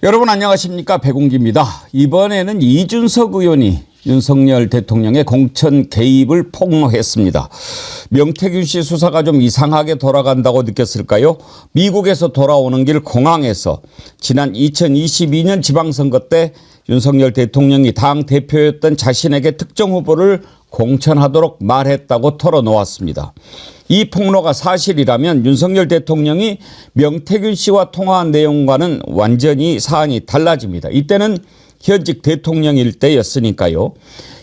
여러분 안녕하십니까, 백운기입니다. 이번에는 이준석 의원이 윤석열 대통령의 공천 개입을 폭로했습니다. 명태균 씨 수사가 좀 이상하게 돌아간다고 느꼈을까요? 미국에서 돌아오는 길 공항에서 지난 2022년 지방선거 때 윤석열 대통령이 당 대표였던 자신에게 특정 후보를 공천하도록 말했다고 털어놓았습니다. 이 폭로가 사실이라면 윤석열 대통령이 명태균 씨와 통화한 내용과는 완전히 사안이 달라집니다. 이때는 현직 대통령일 때였으니까요.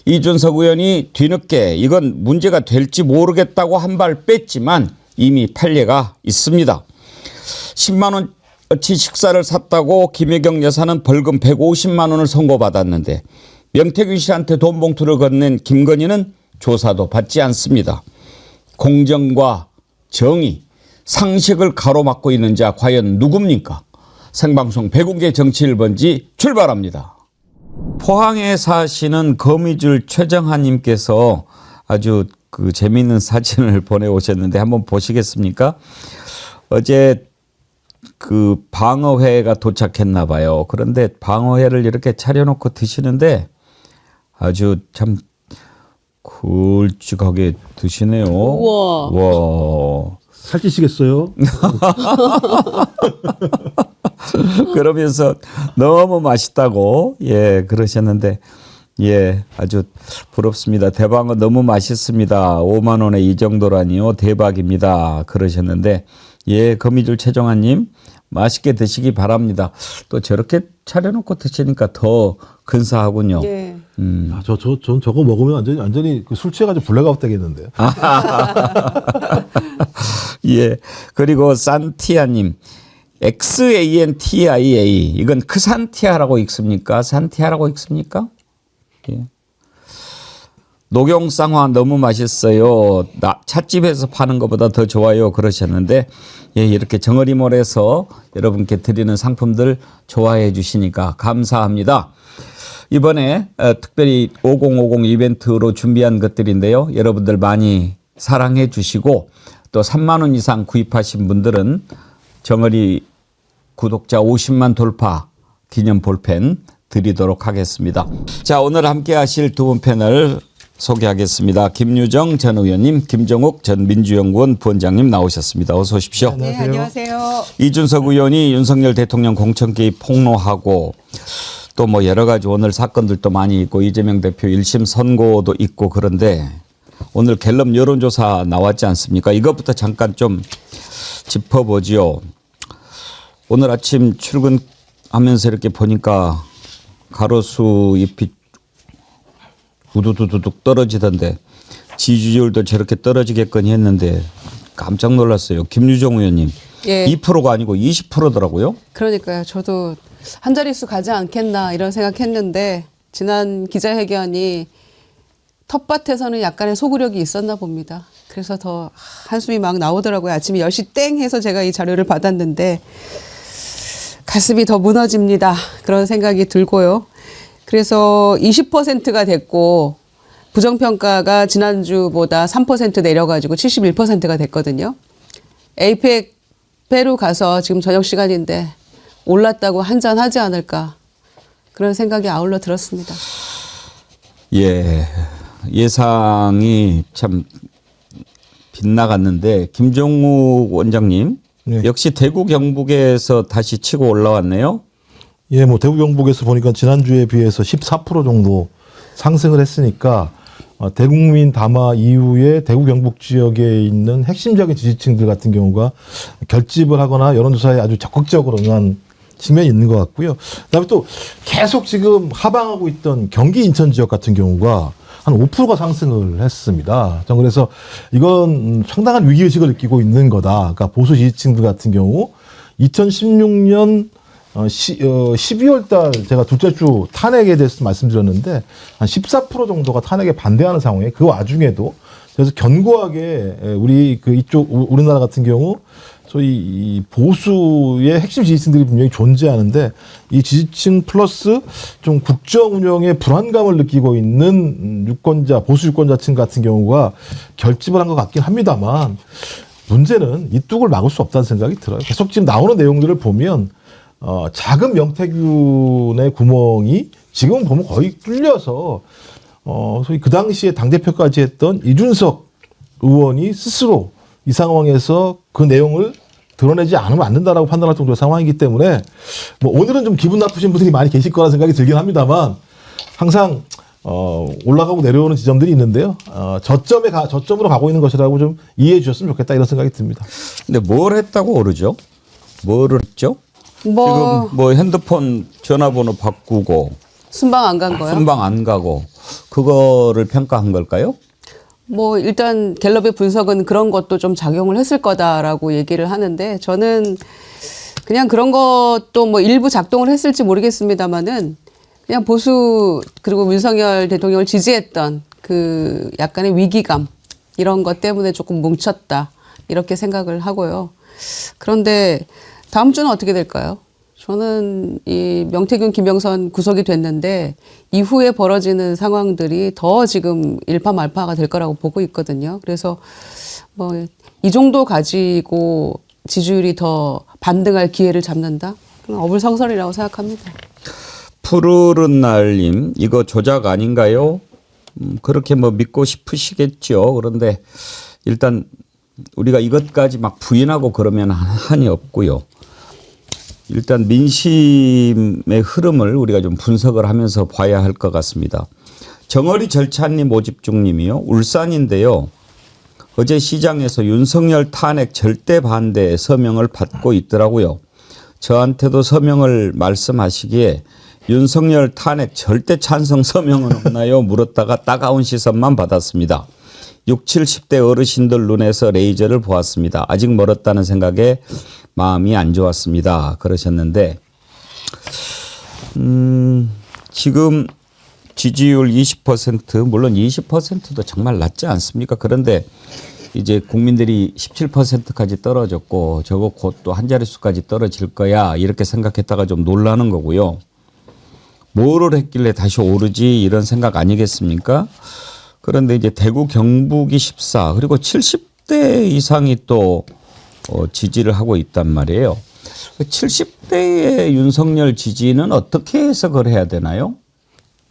이준석 의원이 뒤늦게 이건 문제가 될지 모르겠다고 한 발 뺐지만 이미 판례가 있습니다. 10만 원어치 식사를 샀다고 김혜경 여사는 벌금 150만 원을 선고받았는데 명태균 씨한테 돈 봉투를 건넨 김건희는 조사도 받지 않습니다. 공정과 정의, 상식을 가로막고 있는 자 과연 누굽니까? 생방송 백운계 정치 1번지 출발합니다. 포항에 사시는 거미줄 최정하님께서 아주 재미있는 사진을 보내오셨는데 한번 보시겠습니까? 어제 방어회가 도착했나 봐요. 그런데 방어회를 이렇게 차려놓고 드시는데 아주 참 굵직하게 드시네요. 우와. 와. 살찌시겠어요? 그러면서 너무 맛있다고 그러셨는데 아주 부럽습니다. 대방어 너무 맛있습니다. 5만 원에 이 정도라니요. 대박입니다. 그러셨는데 거미줄 최정아님 맛있게 드시기 바랍니다. 또 저렇게 차려놓고 드시니까 더 근사하군요. 예. 전 저거 먹으면 완전히 술 취해가지고 블랙아웃 되겠는데요. 그리고 산티아님. XANTIA 이건 크산티아라고 읽습니까? 산티아라고 읽습니까? 녹용쌍화 너무 맛있어요. 찻집에서 파는 것보다 더 좋아요. 그러셨는데 이렇게 정어리몰에서 여러분께 드리는 상품들 좋아해 주시니까 감사합니다. 이번에 특별히 5050 이벤트로 준비한 것들인데요. 여러분들 많이 사랑해 주시고 또 3만 원 이상 구입하신 분들은 정어리 구독자 50만 돌파 기념 볼펜 드리도록 하겠습니다. 자, 오늘 함께 하실 두 분 패널 소개하겠습니다. 김유정 전 의원님, 김정욱 전 민주연구원 부원장님 나오셨습니다. 어서 오십시오. 네, 안녕하세요. 이준석 의원이 윤석열 대통령 공천 개입 폭로하고 또 여러 가지 오늘 사건들도 많이 있고 이재명 대표 1심 선고도 있고 그런데 오늘 갤럽 여론조사 나왔지 않습니까? 이것부터 잠깐 좀 짚어보지요. 오늘 아침 출근하면서 이렇게 보니까 가로수 잎이 우두두둑 떨어지던데 지지율도 저렇게 떨어지겠거니 했는데 깜짝 놀랐어요. 김유정 의원님. 2%가 아니고 20%더라고요. 그러니까요. 저도 한 자릿수 가지 않겠나 이런 생각했는데 지난 기자회견이 텃밭에서는 약간의 소구력이 있었나 봅니다. 그래서 더 한숨이 막 나오더라고요. 아침에 10시 땡 해서 제가 이 자료를 받았는데 가슴이 더 무너집니다. 그런 생각이 들고요. 그래서 20%가 됐고 부정평가가 지난주보다 3% 내려가지고 71%가 됐거든요. 에이펙 페루 가서 지금 저녁 시간인데 올랐다고 한잔 하지 않을까 그런 생각이 아울러 들었습니다. 예상이 참 빗나갔는데 김종욱 원장님 역시 대구 경북에서 다시 치고 올라왔네요. 대구 경북에서 보니까 지난주에 비해서 14% 정도 상승을 했으니까 대국민 담화 이후에 대구 경북 지역에 있는 핵심적인 지지층들 같은 경우가 결집을 하거나 여론조사에 아주 적극적으로 응한 측면이 있는 것 같고요. 그다음에 또 계속 지금 하방하고 있던 경기 인천 지역 같은 경우가 한 5%가 상승을 했습니다. 저는 그래서 이건 상당한 위기의식을 느끼고 있는 거다. 그러니까 보수 지지층들 같은 경우 2016년 12월 달 제가 둘째 주 탄핵에 대해서 말씀드렸는데 한 14% 정도가 탄핵에 반대하는 상황에 그 와중에도 그래서 견고하게 우리나라 같은 경우 소위 이 보수의 핵심 지지층들이 분명히 존재하는데 이 지지층 플러스 좀 국정 운영에 불안감을 느끼고 있는 유권자, 보수 유권자층 같은 경우가 결집을 한 것 같긴 합니다만 문제는 이 뚝을 막을 수 없다는 생각이 들어요. 계속 지금 나오는 내용들을 보면 작은 명태균의 구멍이 지금 보면 거의 뚫려서 소위 그 당시에 당대표까지 했던 이준석 의원이 스스로 이 상황에서 그 내용을 드러내지 않으면 안 된다라고 판단할 정도의 상황이기 때문에 뭐 오늘은 좀 기분 나쁘신 분들이 많이 계실 거라 생각이 들긴 합니다만 항상 올라가고 내려오는 지점들이 있는데요. 저점으로 가고 있는 것이라고 좀 이해해 주셨으면 좋겠다 이런 생각이 듭니다. 근데 뭘 했다고 오르죠? 뭐를 했죠? 뭐 지금 뭐 핸드폰 전화번호 바꾸고 순방 안 간 거요? 순방 안 가고 그거를 평가한 걸까요? 뭐 일단 갤럽의 분석은 그런 것도 좀 작용을 했을 거다라고 얘기를 하는데 저는 그냥 그런 것도 뭐 일부 작동을 했을지 모르겠습니다만은 그냥 보수 그리고 윤석열 대통령을 지지했던 그 약간의 위기감 이런 것 때문에 조금 뭉쳤다 이렇게 생각을 하고요. 그런데 다음 주는 어떻게 될까요? 저는 이 명태균, 김영선 구속이 됐는데 이후에 벌어지는 상황들이 더 지금 일파만파가 될 거라고 보고 있거든요. 그래서 뭐 이 정도 가지고 지지율이 더 반등할 기회를 잡는다? 그건 어불성설이라고 생각합니다. 푸르른 날님 이거 조작 아닌가요? 그렇게 뭐 믿고 싶으시겠죠. 그런데 일단 우리가 이것까지 막 부인하고 그러면 한이 없고요. 일단 민심의 흐름을 우리가 좀 분석을 하면서 봐야 할 것 같습니다. 정어리 절찬님 오집중님이요. 울산인데요. 어제 시장에서 윤석열 탄핵 절대 반대 서명을 받고 있더라고요. 저한테도 서명을 말씀하시기에 윤석열 탄핵 절대 찬성 서명은 없나요? 물었다가 따가운 시선만 받았습니다. 60, 70대 어르신들 눈에서 레이저를 보았습니다. 아직 멀었다는 생각에 마음이 안 좋았습니다. 그러셨는데 지금 지지율 20% 물론 20%도 정말 낮지 않습니까? 그런데 이제 국민들이 17%까지 떨어졌고 저거 곧 또 한 자릿수까지 떨어질 거야 이렇게 생각했다가 좀 놀라는 거고요. 뭐를 했길래 다시 오르지 이런 생각 아니겠습니까? 그런데 이제 대구 경북이 14 그리고 70대 이상이 또 지지를 하고 있단 말이에요. 70대의 윤석열 지지는 어떻게 해석을 해야 되나요?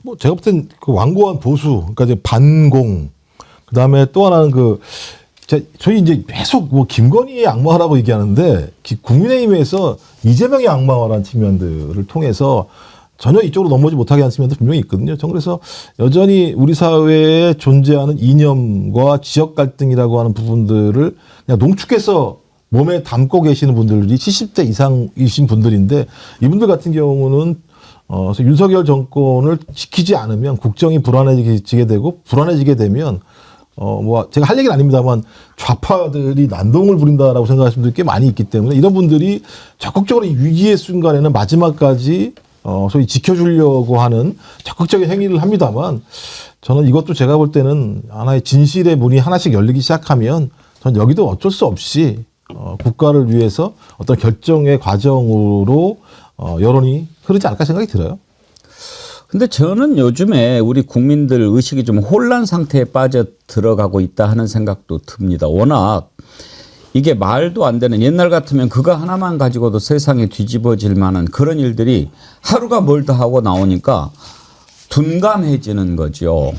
뭐 제가 볼 땐 그 완고한 보수, 그러니까 이제 반공, 그 다음에 또 하나는 저희 이제 계속 뭐 김건희의 악마라고 얘기하는데 국민의힘에서 이재명의 악마라는 측면들을 통해서 전혀 이쪽으로 넘어오지 못하게 한 측면도 분명히 있거든요. 전 그래서 여전히 우리 사회에 존재하는 이념과 지역 갈등이라고 하는 부분들을 그냥 농축해서 몸에 담고 계시는 분들이 70대 이상이신 분들인데 이분들 같은 경우는 윤석열 정권을 지키지 않으면 국정이 불안해지게 되고 불안해지게 되면 뭐 제가 할 얘기는 아닙니다만 좌파들이 난동을 부린다라고 생각하시는 분들이 꽤 많이 있기 때문에 이런 분들이 적극적으로 이 위기의 순간에는 마지막까지 소위 지켜주려고 하는 적극적인 행위를 합니다만 저는 이것도 제가 볼 때는 하나의 진실의 문이 하나씩 열리기 시작하면 전 여기도 어쩔 수 없이 국가를 위해서 어떤 결정의 과정으로 여론이 흐르지 않을까 생각이 들어요. 근데 저는 요즘에 우리 국민들 의식이 좀 혼란 상태에 빠져 들어가고 있다 하는 생각도 듭니다. 워낙 이게 말도 안 되는 옛날 같으면 그거 하나만 가지고도 세상이 뒤집어질 만한 그런 일들이 하루가 멀다 하고 나오니까 둔감해지는 거죠.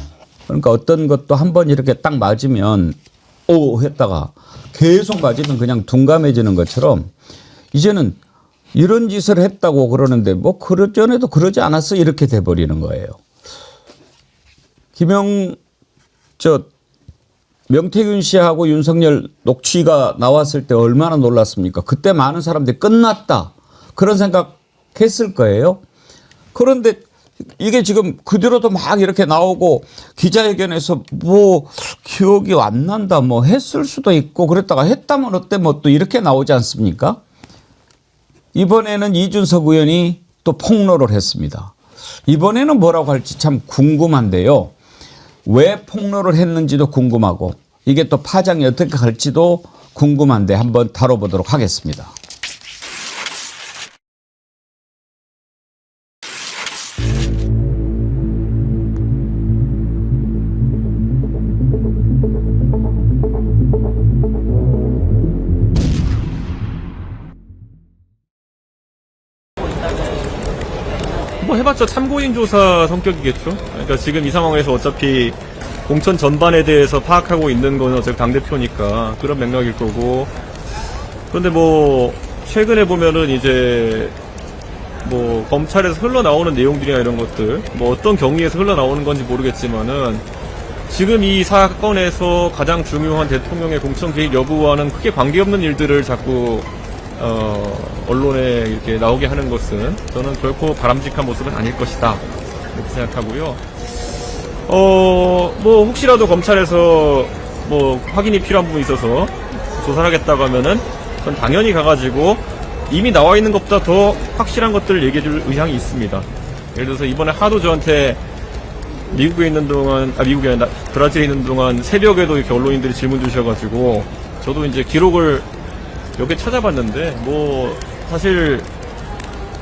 그러니까 어떤 것도 한번 이렇게 딱 맞으면 오 했다가 계속 맞으면 그냥 둔감해지는 것처럼 이제는 이런 짓을 했다고 그러는데 뭐 그전에도 그러지 않았어 이렇게 돼버리는 거예요. 명태균 씨하고 윤석열 녹취가 나왔을 때 얼마나 놀랐습니까? 그때 많은 사람들이 끝났다 그런 생각했을 거예요. 그런데 이게 지금 그 뒤로도 막 이렇게 나오고 기자회견에서 뭐 기억이 안 난다 뭐 했을 수도 있고 그랬다가 했다면 어때 뭐 또 이렇게 나오지 않습니까? 이번에는 이준석 의원이 또 폭로를 했습니다. 이번에는 뭐라고 할지 참 궁금한데요. 왜 폭로를 했는지도 궁금하고 이게 또 파장이 어떻게 갈지도 궁금한데 한번 다뤄보도록 하겠습니다. 해봤자 참고인 조사 성격이겠죠. 그러니까 지금 이 상황에서 어차피 공천 전반에 대해서 파악하고 있는 건 어차피 당대표니까 그런 맥락일 거고. 그런데 뭐 최근에 보면은 이제 뭐 검찰에서 흘러나오는 내용들이나 이런 것들 뭐 어떤 경위에서 흘러나오는 건지 모르겠지만은 지금 이 사건에서 가장 중요한 대통령의 공천 개입 여부와는 크게 관계없는 일들을 자꾸 언론에 이렇게 나오게 하는 것은 저는 결코 바람직한 모습은 아닐 것이다 이렇게 생각하고요. 뭐 혹시라도 검찰에서 뭐 확인이 필요한 부분이 있어서 조사를 하겠다고 하면은 전 당연히 가가지고 이미 나와 있는 것보다 더 확실한 것들을 얘기해 줄 의향이 있습니다. 예를 들어서 이번에 하도 저한테 미국에 있는 동안, 미국이 아니라 브라질에 있는 동안 새벽에도 이렇게 언론인들이 질문 주셔가지고 저도 이제 기록을 몇 개 찾아봤는데 뭐 사실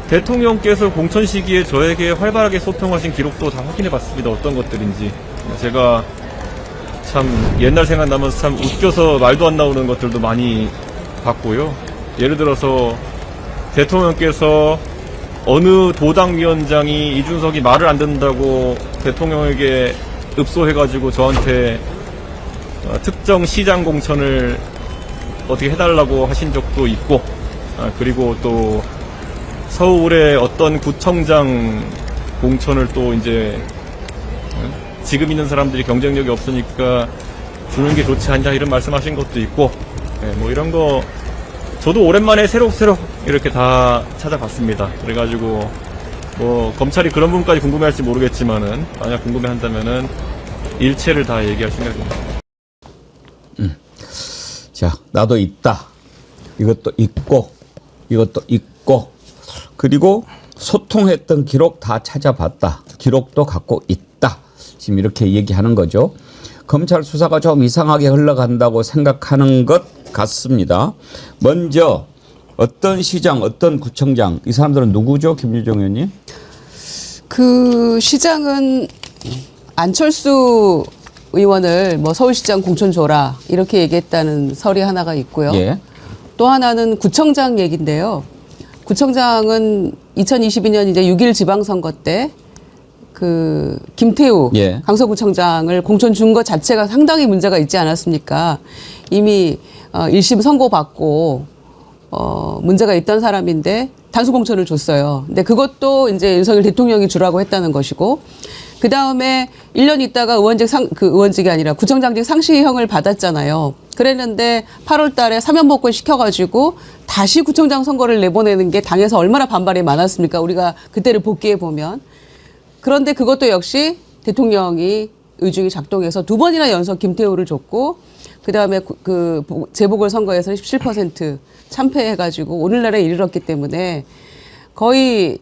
대통령께서 공천 시기에 저에게 활발하게 소통하신 기록도 다 확인해 봤습니다. 어떤 것들인지. 제가 참 옛날 생각나면서 참 웃겨서 말도 안 나오는 것들도 많이 봤고요. 예를 들어서 대통령께서 어느 도당위원장이 이준석이 말을 안 듣는다고 대통령에게 읍소해가지고 저한테 특정 시장 공천을 어떻게 해달라고 하신 적도 있고, 그리고 또 서울의 어떤 구청장 공천을 또 이제 지금 있는 사람들이 경쟁력이 없으니까 주는 게 좋지 않냐 이런 말씀하신 것도 있고, 뭐 이런 거 저도 오랜만에 새록새록 이렇게 다 찾아봤습니다. 그래가지고 뭐 검찰이 그런 부분까지 궁금해할지 모르겠지만은 만약 궁금해한다면은 일체를 다 얘기할 생각입니다. 자, 나도 있다. 이것도 있고, 이것도 있고, 그리고 소통했던 기록 다 찾아봤다. 기록도 갖고 있다. 지금 이렇게 얘기하는 거죠. 검찰 수사가 좀 이상하게 흘러간다고 생각하는 것 같습니다. 먼저 어떤 시장, 어떤 구청장, 이 사람들은 누구죠, 김유정 의원님? 그 시장은 안철수 의원을 뭐 서울시장 공천 줘라 이렇게 얘기했다는 설이 하나가 있고요. 예. 또 하나는 구청장 얘기인데요. 구청장은 2022년 이제 6.1 지방선거 때 그 김태우 예. 강서구청장을 공천 준 것 자체가 상당히 문제가 있지 않았습니까? 이미 1심 선고받고 문제가 있던 사람인데 단수 공천을 줬어요. 근데 그것도 이제 윤석열 대통령이 주라고 했다는 것이고, 그 다음에 1년 있다가 의원직이 아니라 구청장직 상시형을 받았잖아요. 그랬는데 8월 달에 사면복권 시켜가지고 다시 구청장 선거를 내보내는 게 당에서 얼마나 반발이 많았습니까? 우리가 그때를 복기해 보면. 그런데 그것도 역시 대통령이 의중이 작동해서 두 번이나 연속 김태우를 줬고, 그 다음에 그 재보궐선거에서 17% 참패해가지고 오늘날에 이르렀기 때문에 거의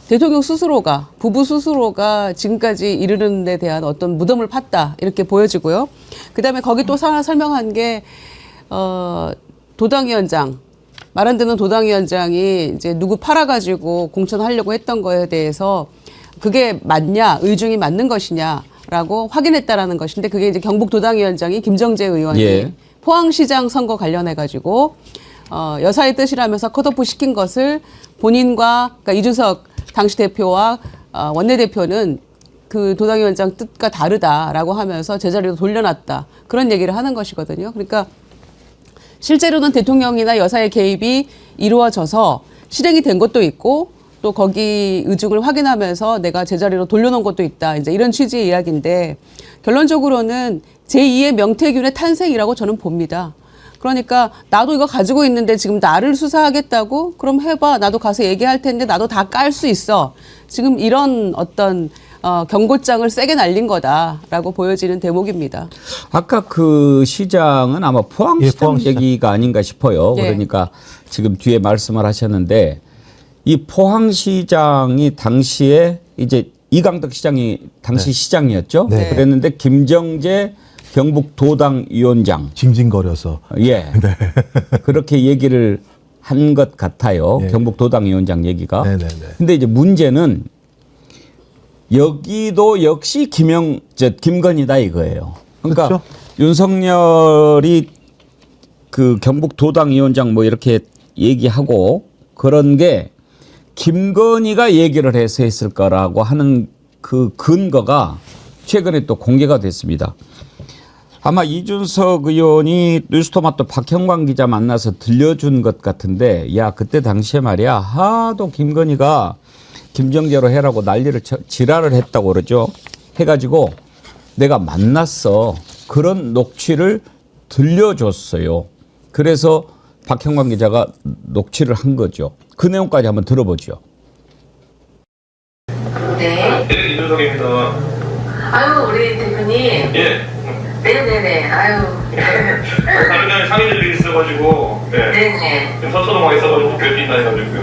대통령 스스로가, 부부 스스로가 지금까지 이르는 데 대한 어떤 무덤을 팠다 이렇게 보여지고요. 그 다음에 거기 또 하나 설명한 게 도당위원장, 말 안 듣는 도당위원장이 이제 누구 팔아가지고 공천하려고 했던 거에 대해서 그게 맞냐, 의중이 맞는 것이냐라고 확인했다라는 것인데, 그게 이제 경북 도당위원장이 김정재 의원이 예. 포항시장 선거 관련해가지고 여사의 뜻이라면서 컷오프 시킨 것을 본인과, 그러니까 이준석 당시 대표와 원내대표는 그 도당위원장 뜻과 다르다라고 하면서 제자리로 돌려놨다. 그런 얘기를 하는 것이거든요. 그러니까 실제로는 대통령이나 여사의 개입이 이루어져서 실행이 된 것도 있고, 또 거기 의중을 확인하면서 내가 제자리로 돌려놓은 것도 있다. 이제 이런 취지의 이야기인데, 결론적으로는 제2의 명태균의 탄생이라고 저는 봅니다. 그러니까 나도 이거 가지고 있는데 지금 나를 수사하겠다고? 그럼 해봐. 나도 가서 얘기할 텐데 나도 다 깔 수 있어. 지금 이런 어떤 경고장을 세게 날린 거다라고 보여지는 대목입니다. 아까 그 시장은 아마 포항시장, 예, 포항시장. 얘기가 아닌가 싶어요. 예. 그러니까 지금 뒤에 말씀을 하셨는데, 이 포항시장이 당시에 이제 이강덕 시장이 당시 시장이었죠. 네. 그랬는데 김정재 경북도당위원장, 징징거려서. 예, 그렇게 얘기를 한 것 같아요. 예. 경북도당위원장 얘기가. 네네네. 근데 이제 문제는 여기도 역시 김건희다 이거예요. 그러니까 그렇죠? 윤석열이 그 경북도당위원장 뭐 이렇게 얘기하고 그런 게 김건희가 얘기를 해서 했을 거라고 하는 그 근거가 최근에 또 공개가 됐습니다. 아마 이준석 의원이 뉴스토마토 박형광 기자 만나서 들려준 것 같은데, 야, 그때 당시에 말이야, 하도 김건희가 김정재로 해라고 난리를 지랄을 했다고 그러죠. 해가지고 내가 만났어. 그런 녹취를 들려줬어요. 그래서 박형광 기자가 녹취를 한 거죠. 그 내용까지 한번 들어보죠. 네. 네, 이준석입니다. 아유, 우리 대표님. 예. 네네네. 아유. 다른 날에 상의될 일이 있어가지고, 네. 네네. 지금 서초동에 있어가지고 별빛나 해가지고요.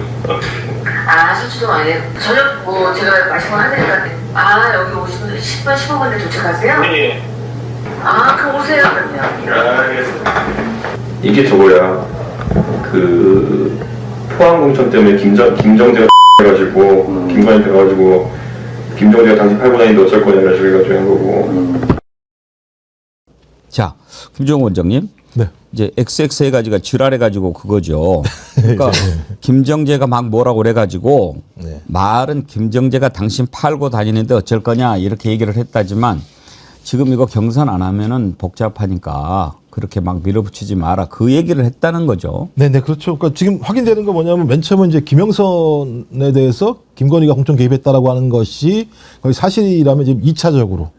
아, 서초동 아니에요. 저녁 뭐 제가 말씀을 하니까. 아, 여기 오시면 10분, 15분에 도착하세요? 네. 아, 그럼 오세요, 그럼요. 알겠습니다. 이게 저거야. 그 포항 공천 때문에 김정재가 해가지고 김관희 돼가지고 김정재가 당시 팔고 다니는데 어쩔 거냐 해가지고 한 거고. 자, 김종호 원장님. 네. 이제 XX 해가지고 지랄해가지고 그거죠. 그러니까 김정재가 막 뭐라고 그래가지고 네. 말은 김정재가 당신 팔고 다니는데 어쩔 거냐 이렇게 얘기를 했다지만 지금 이거 경선 안 하면은 복잡하니까 그렇게 막 밀어붙이지 마라 그 얘기를 했다는 거죠. 네네, 그렇죠. 그러니까 지금 확인되는 건 뭐냐면 맨 처음에 이제 김영선에 대해서 김건희가 공천 개입했다라고 하는 것이 거의 사실이라면 지금 2차적으로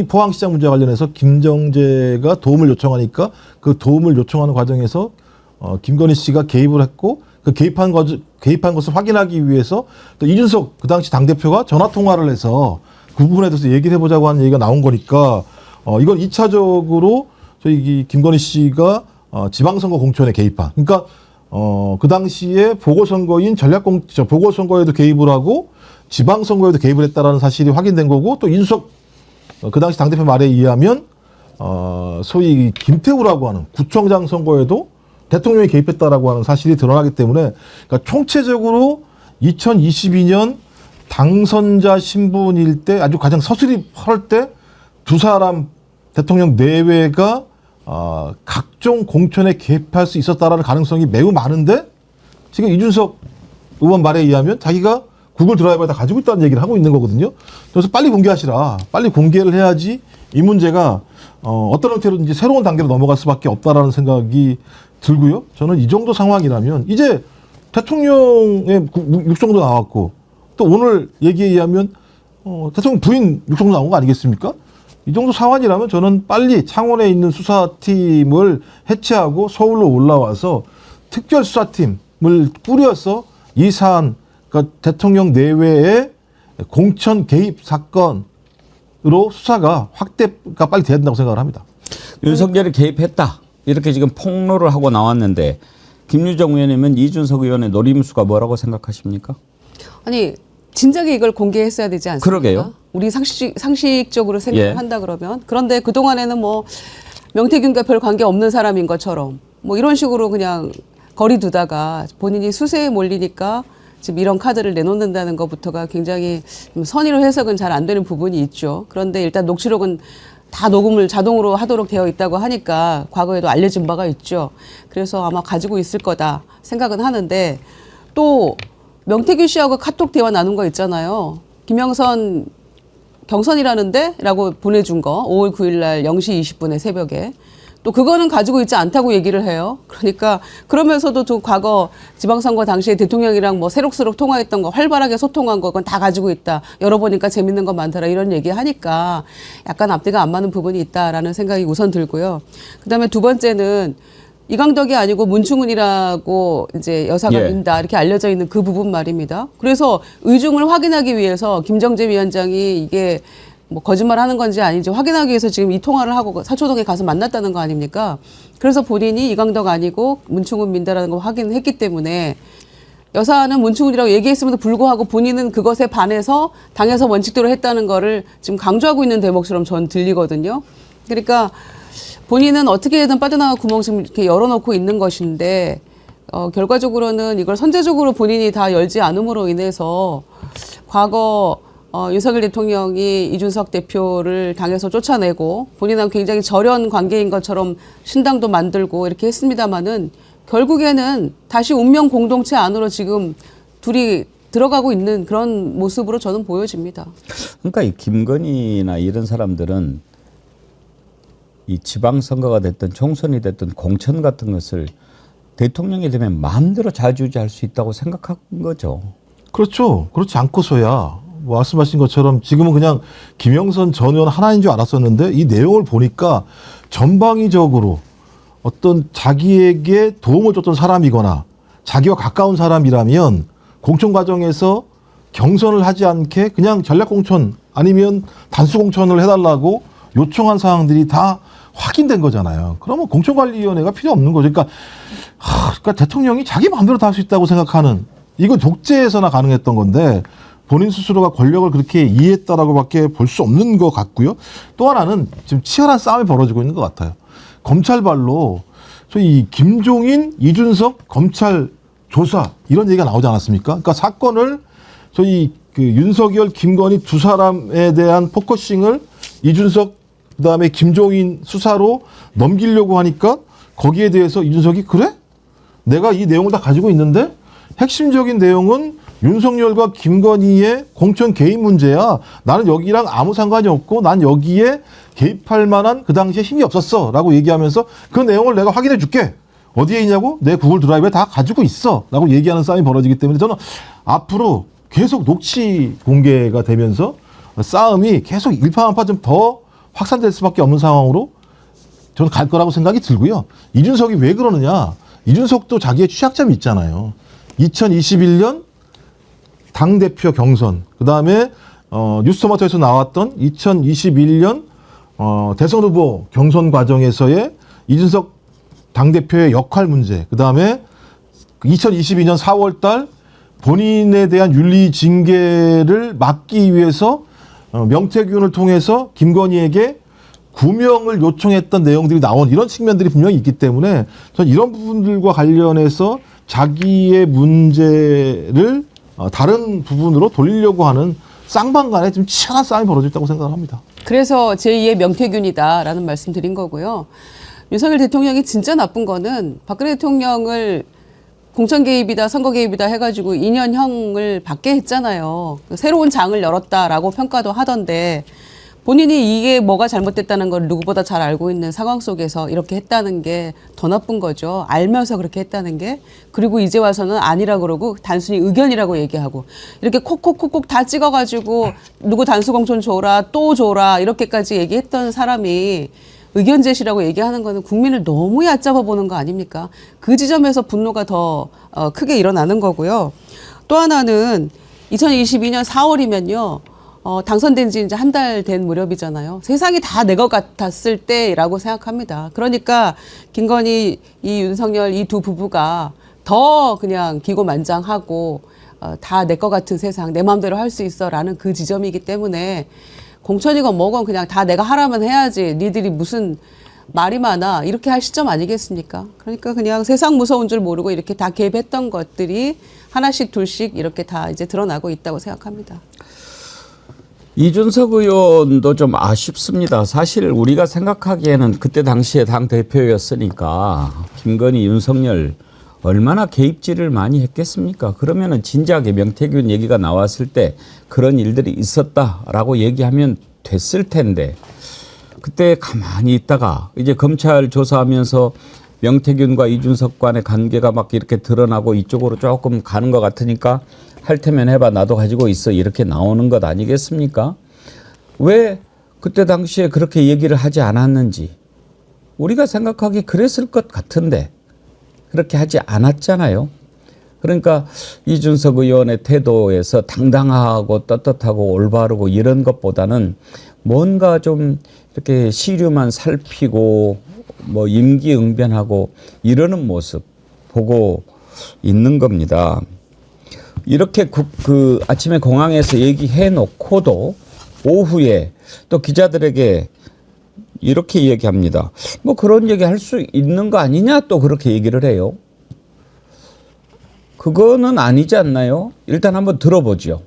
포항시장 문제 관련해서 김정재가 도움을 요청하니까 그 도움을 요청하는 과정에서 김건희 씨가 개입을 했고 그 개입한 것을 확인하기 위해서 또 이준석 그 당시 당대표가 전화 통화를 해서 그 부분에 대해서 얘기를 해보자고 하는 얘기가 나온 거니까 이건 2차적으로 저희 김건희 씨가 지방선거 공천에 개입한. 그러니까 그 당시에 보궐선거인 보궐선거에도 개입을 하고 지방선거에도 개입을 했다라는 사실이 확인된 거고 또 이준석 그 당시 당대표 말에 의하면 소위 김태우라고 하는 구청장 선거에도 대통령이 개입했다라고 하는 사실이 드러나기 때문에 그러니까 총체적으로 2022년 당선자 신분일 때 아주 가장 서슬이 펄 때 두 사람 대통령 내외가 각종 공천에 개입할 수 있었다라는 가능성이 매우 많은데 지금 이준석 의원 말에 의하면 자기가 구글 드라이브에 다 가지고 있다는 얘기를 하고 있는 거거든요. 그래서 빨리 공개하시라. 빨리 공개를 해야지 이 문제가 어떤 형태로든지 새로운 단계로 넘어갈 수밖에 없다라는 생각이 들고요. 저는 이 정도 상황이라면 이제 대통령의 육성도 나왔고 또 오늘 얘기에 의하면 대통령 부인 육성도 나온 거 아니겠습니까? 이 정도 상황이라면 저는 빨리 창원에 있는 수사팀을 해체하고 서울로 올라와서 특별수사팀을 꾸려서 이 사안, 그러니까 대통령 내외의 공천 개입 사건으로 수사가 확대가 빨리 돼야 된다고 생각을 합니다. 윤석열이 개입했다. 이렇게 지금 폭로를 하고 나왔는데 김유정 의원님은 이준석 의원의 노림수가 뭐라고 생각하십니까? 아니 진작에 이걸 공개했어야 되지 않습니까? 그러게요. 우리 상식적으로 생각을 한다 그러면. 그런데 그동안에는 뭐 명태균과 별 관계 없는 사람인 것처럼 뭐 이런 식으로 그냥 거리 두다가 본인이 수세에 몰리니까 지금 이런 카드를 내놓는다는 것부터가 굉장히 선의로 해석은 잘 안 되는 부분이 있죠. 그런데 일단 녹취록은 다 녹음을 자동으로 하도록 되어 있다고 하니까 과거에도 알려진 바가 있죠. 그래서 아마 가지고 있을 거다 생각은 하는데 또 명태균 씨하고 카톡 대화 나눈 거 있잖아요. 김영선 경선이라는데? 라고 보내준 거 5월 9일 날 0시 20분에 새벽에. 또 그거는 가지고 있지 않다고 얘기를 해요. 그러니까 그러면서도 또 과거 지방선거 당시에 대통령이랑 뭐 새록새록 통화했던 거 활발하게 소통한 거 그건 다 가지고 있다. 열어보니까 재밌는 거 많더라 이런 얘기 하니까 약간 앞뒤가 안 맞는 부분이 있다라는 생각이 우선 들고요. 그다음에 두 번째는 이강덕이 아니고 문충은이라고 이제 여사가 민다 이렇게 알려져 있는 그 부분 말입니다. 그래서 의중을 확인하기 위해서 김정재 위원장이 이게 뭐 거짓말하는 건지 아닌지 확인하기 위해서 지금 이 통화를 하고 사초동에 가서 만났다는 거 아닙니까? 그래서 본인이 이강덕 아니고 문충은 민다라는 걸 확인했기 때문에 여사는 문충은이라고 얘기했음에도 불구하고 본인은 그것에 반해서 당에서 원칙대로 했다는 거를 지금 강조하고 있는 대목처럼 전 들리거든요. 그러니까 본인은 어떻게든 빠져나갈 구멍 지금 이렇게 열어놓고 있는 것인데 결과적으로는 이걸 선제적으로 본인이 다 열지 않음으로 인해서 과거 윤석열 대통령이 이준석 대표를 당에서 쫓아내고 본인하고 굉장히 절연 관계인 것처럼 신당도 만들고 이렇게 했습니다마는 결국에는 다시 운명 공동체 안으로 지금 둘이 들어가고 있는 그런 모습으로 저는 보여집니다. 그러니까 이 김건희나 이런 사람들은 이 지방선거가 됐든 총선이 됐든 공천 같은 것을 대통령이 되면 마음대로 좌지우지할 수 있다고 생각한 거죠. 그렇죠. 그렇지 않고서야 말씀하신 것처럼 지금은 그냥 김영선 전 의원 하나인 줄 알았었는데 이 내용을 보니까 전방위적으로 어떤 자기에게 도움을 줬던 사람이거나 자기와 가까운 사람이라면 공천 과정에서 경선을 하지 않게 그냥 전략공천 아니면 단수공천을 해달라고 요청한 사항들이 다 확인된 거잖아요. 그러면 공천관리위원회가 필요 없는 거죠. 그러니까 대통령이 자기 마음대로 다 할 수 있다고 생각하는, 이거 독재에서나 가능했던 건데 본인 스스로가 권력을 그렇게 이해했다라고밖에 볼 수 없는 것 같고요. 또 하나는 지금 치열한 싸움이 벌어지고 있는 것 같아요. 검찰발로 저희 김종인, 이준석 검찰 조사 이런 얘기가 나오지 않았습니까? 그러니까 사건을 저희 그 윤석열, 김건희 두 사람에 대한 포커싱을 이준석 그다음에 김종인 수사로 넘기려고 하니까 거기에 대해서 이준석이 그래? 내가 이 내용을 다 가지고 있는데 핵심적인 내용은 윤석열과 김건희의 공천 개입 문제야. 나는 여기랑 아무 상관이 없고 난 여기에 개입할 만한 그 당시에 힘이 없었어 라고 얘기하면서 그 내용을 내가 확인해 줄게. 어디에 있냐고? 내 구글 드라이브에 다 가지고 있어 라고 얘기하는 싸움이 벌어지기 때문에 저는 앞으로 계속 녹취 공개가 되면서 싸움이 계속 일파만파 좀 더 확산될 수밖에 없는 상황으로 저는 갈 거라고 생각이 들고요. 이준석이 왜 그러느냐. 이준석도 자기의 취약점이 있잖아요. 2021년 당대표 경선, 그 다음에 뉴스토마토에서 나왔던 2021년 대선 후보 경선 과정에서의 이준석 당대표의 역할 문제, 그 다음에 2022년 4월 달 본인에 대한 윤리 징계를 막기 위해서 명태균을 통해서 김건희에게 구명을 요청했던 내용들이 나온 이런 측면들이 분명히 있기 때문에 저는 이런 부분들과 관련해서 자기의 문제를 다른 부분으로 돌리려고 하는 쌍방간에 좀 치열한 싸움이 벌어져 있다고 생각합니다. 그래서 제2의 명태균이다라는 말씀 드린 거고요. 윤석열 대통령이 진짜 나쁜 거는 박근혜 대통령을 공천 개입이다, 선거 개입이다 해가지고 2년형을 받게 했잖아요. 새로운 장을 열었다라고 평가도 하던데 본인이 이게 뭐가 잘못됐다는 걸 누구보다 잘 알고 있는 상황 속에서 이렇게 했다는 게 더 나쁜 거죠. 알면서 그렇게 했다는 게. 그리고 이제 와서는 아니라 그러고 단순히 의견이라고 얘기하고 이렇게 콕콕콕콕 다 찍어가지고 누구 단수공천 줘라 또 줘라 이렇게까지 얘기했던 사람이 의견 제시라고 얘기하는 거는 국민을 너무 얕잡아 보는 거 아닙니까? 그 지점에서 분노가 더 크게 일어나는 거고요. 또 하나는 2022년 4월이면요. 당선된 지 이제 한 달 된 무렵이잖아요. 세상이 다 내 것 같았을 때라고 생각합니다. 그러니까 김건희, 이 윤석열 이 두 부부가 더 그냥 기고만장하고 다 내 것 같은 세상, 내 마음대로 할 수 있어라는 그 지점이기 때문에 공천이건 뭐건 그냥 다 내가 하라면 해야지. 니들이 무슨 말이 많아. 이렇게 할 시점 아니겠습니까? 그러니까 그냥 세상 무서운 줄 모르고 이렇게 다 개입했던 것들이 하나씩 둘씩 이렇게 다 이제 드러나고 있다고 생각합니다. 이준석 의원도 좀 아쉽습니다. 사실 우리가 생각하기에는 그때 당시에 당대표였으니까 김건희, 윤석열 얼마나 개입질을 많이 했겠습니까? 그러면은 진작에 명태균 얘기가 나왔을 때 그런 일들이 있었다라고 얘기하면 됐을 텐데 그때 가만히 있다가 이제 검찰 조사하면서 명태균과 이준석 간의 관계가 막 이렇게 드러나고 이쪽으로 조금 가는 것 같으니까 할 테면 해봐 나도 가지고 있어 이렇게 나오는 것 아니겠습니까? 왜 그때 당시에 그렇게 얘기를 하지 않았는지 우리가 생각하기 그랬을 것 같은데 그렇게 하지 않았잖아요. 그러니까 이준석 의원의 태도에서 당당하고 떳떳하고 올바르고 이런 것보다는 뭔가 좀 이렇게 시류만 살피고 뭐 임기응변하고 이러는 모습 보고 있는 겁니다. 이렇게 그 아침에 공항에서 얘기해 놓고도 오후에 또 기자들에게 이렇게 얘기합니다. 뭐 그런 얘기 할 수 있는 거 아니냐 또 그렇게 얘기를 해요. 그거는 아니지 않나요? 일단 한번 들어보죠.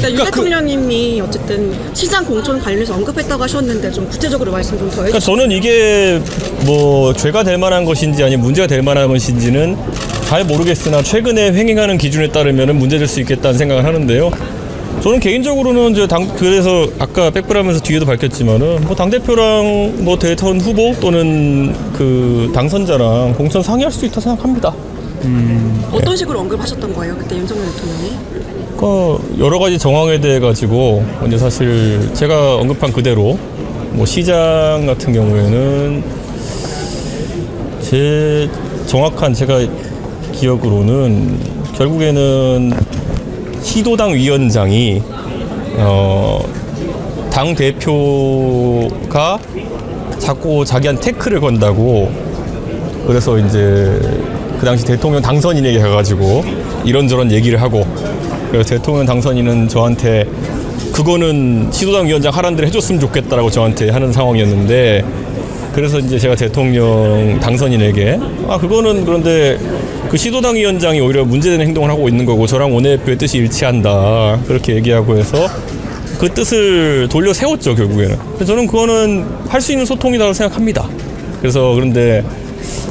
유 대통령님이 어쨌든 시장 공천 관련해서 언급했다고 하셨는데 좀 구체적으로 말씀 좀 더 그러니까 해주세요. 저는 이게 뭐 죄가 될 만한 것인지 아니면 문제가 될 만한 것인지는 잘 모르겠으나 최근에 횡행하는 기준에 따르면 문제될 수 있겠다는 생각을 하는데요. 저는 개인적으로는 그래서 아까 백브라면서 뒤에도 밝혔지만은 뭐 당대표랑 뭐 대선 후보 또는 그 당선자랑 공천 상의할 수 있다 생각합니다. 어떤 식으로 언급하셨던 거예요? 그때 윤석열 대통령이? 그 여러 가지 정황에 대해 가지고 이제 사실 제가 언급한 그대로 뭐 시장 같은 경우에는 제 정확한 제가 기억으로는 결국에는 시도당 위원장이 당 대표가 자꾸 자기한테 태클을 건다고 그래서 이제 그 당시 대통령 당선인에게 가가지고 이런저런 얘기를 하고 그래서 대통령 당선인은 저한테 그거는 시도당 위원장 하라는 대로 해줬으면 좋겠다라고 저한테 하는 상황이었는데 그래서 이제 제가 대통령 당선인에게 그거는 그런데 그 시도당 위원장이 오히려 문제되는 행동을 하고 있는 거고 저랑 원내대표의 뜻이 일치한다 그렇게 얘기하고 해서 그 뜻을 돌려 세웠죠 결국에는. 그래서 저는 그거는 할 수 있는 소통이라고 생각합니다. 그래서 그런데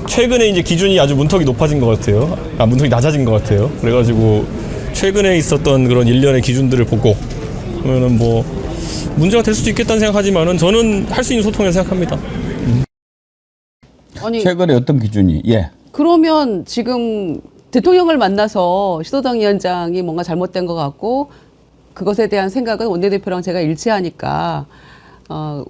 최근에 이제 기준이 아주 문턱이 높아진 것 같아요. 문턱이 낮아진 것 같아요. 그래가지고 최근에 있었던 그런 일련의 기준들을 보고 그러면은 뭐 문제가 될 수도 있겠다는 생각하지만은 저는 할 수 있는 소통이라고 생각합니다. 아니 최근에 어떤 기준이? 예. 그러면 지금 대통령을 만나서 시도당 위원장이 뭔가 잘못된 것 같고 그것에 대한 생각은 원내대표랑 제가 일치하니까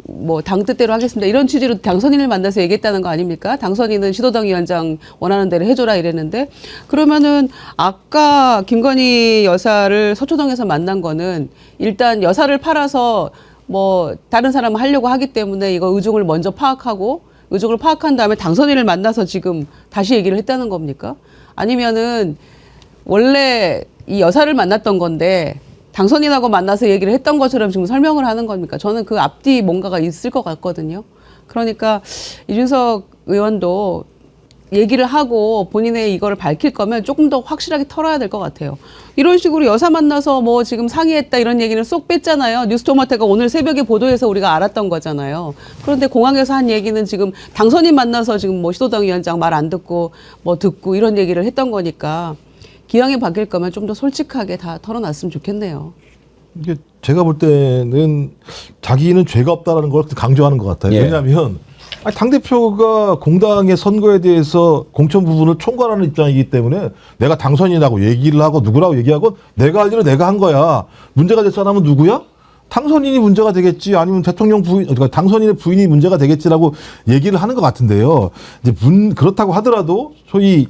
뭐 당 뜻대로 하겠습니다. 이런 취지로 당선인을 만나서 얘기했다는 거 아닙니까? 당선인은 시도당 위원장 원하는 대로 해줘라 이랬는데 그러면은 아까 김건희 여사를 서초동에서 만난 거는 일단 여사를 팔아서 뭐 다른 사람을 하려고 하기 때문에 이거 의중을 먼저 파악하고 의중을 파악한 다음에 당선인을 만나서 지금 다시 얘기를 했다는 겁니까? 아니면은 원래 이 여사를 만났던 건데 당선인하고 만나서 얘기를 했던 것처럼 지금 설명을 하는 겁니까? 저는 그 앞뒤 뭔가가 있을 것 같거든요. 그러니까 이준석 의원도 얘기를 하고 본인의 이거를 밝힐 거면 조금 더 확실하게 털어야 될 것 같아요. 이런 식으로 여사 만나서 뭐 지금 상의했다 이런 얘기는 쏙 뺐잖아요. 뉴스토마토가 오늘 새벽에 보도해서 우리가 알았던 거잖아요. 그런데 공항에서 한 얘기는 지금 당선인 만나서 지금 뭐 시도당 위원장 말 안 듣고 뭐 듣고 이런 얘기를 했던 거니까 기왕에 바뀔 거면 좀 더 솔직하게 다 털어놨으면 좋겠네요. 이게 제가 볼 때는 자기는 죄가 없다라는 걸 강조하는 것 같아요. 예. 왜냐하면 당대표가 공당의 선거에 대해서 공천 부분을 총괄하는 입장이기 때문에 내가 당선인하고 얘기를 하고 누구라고 얘기하고 내가 할 일은 내가 한 거야. 문제가 될 사람은 누구야? 당선인이 문제가 되겠지 아니면 대통령 부인, 그러니까 당선인의 부인이 문제가 되겠지라고 얘기를 하는 것 같은데요. 이제 그렇다고 하더라도 소위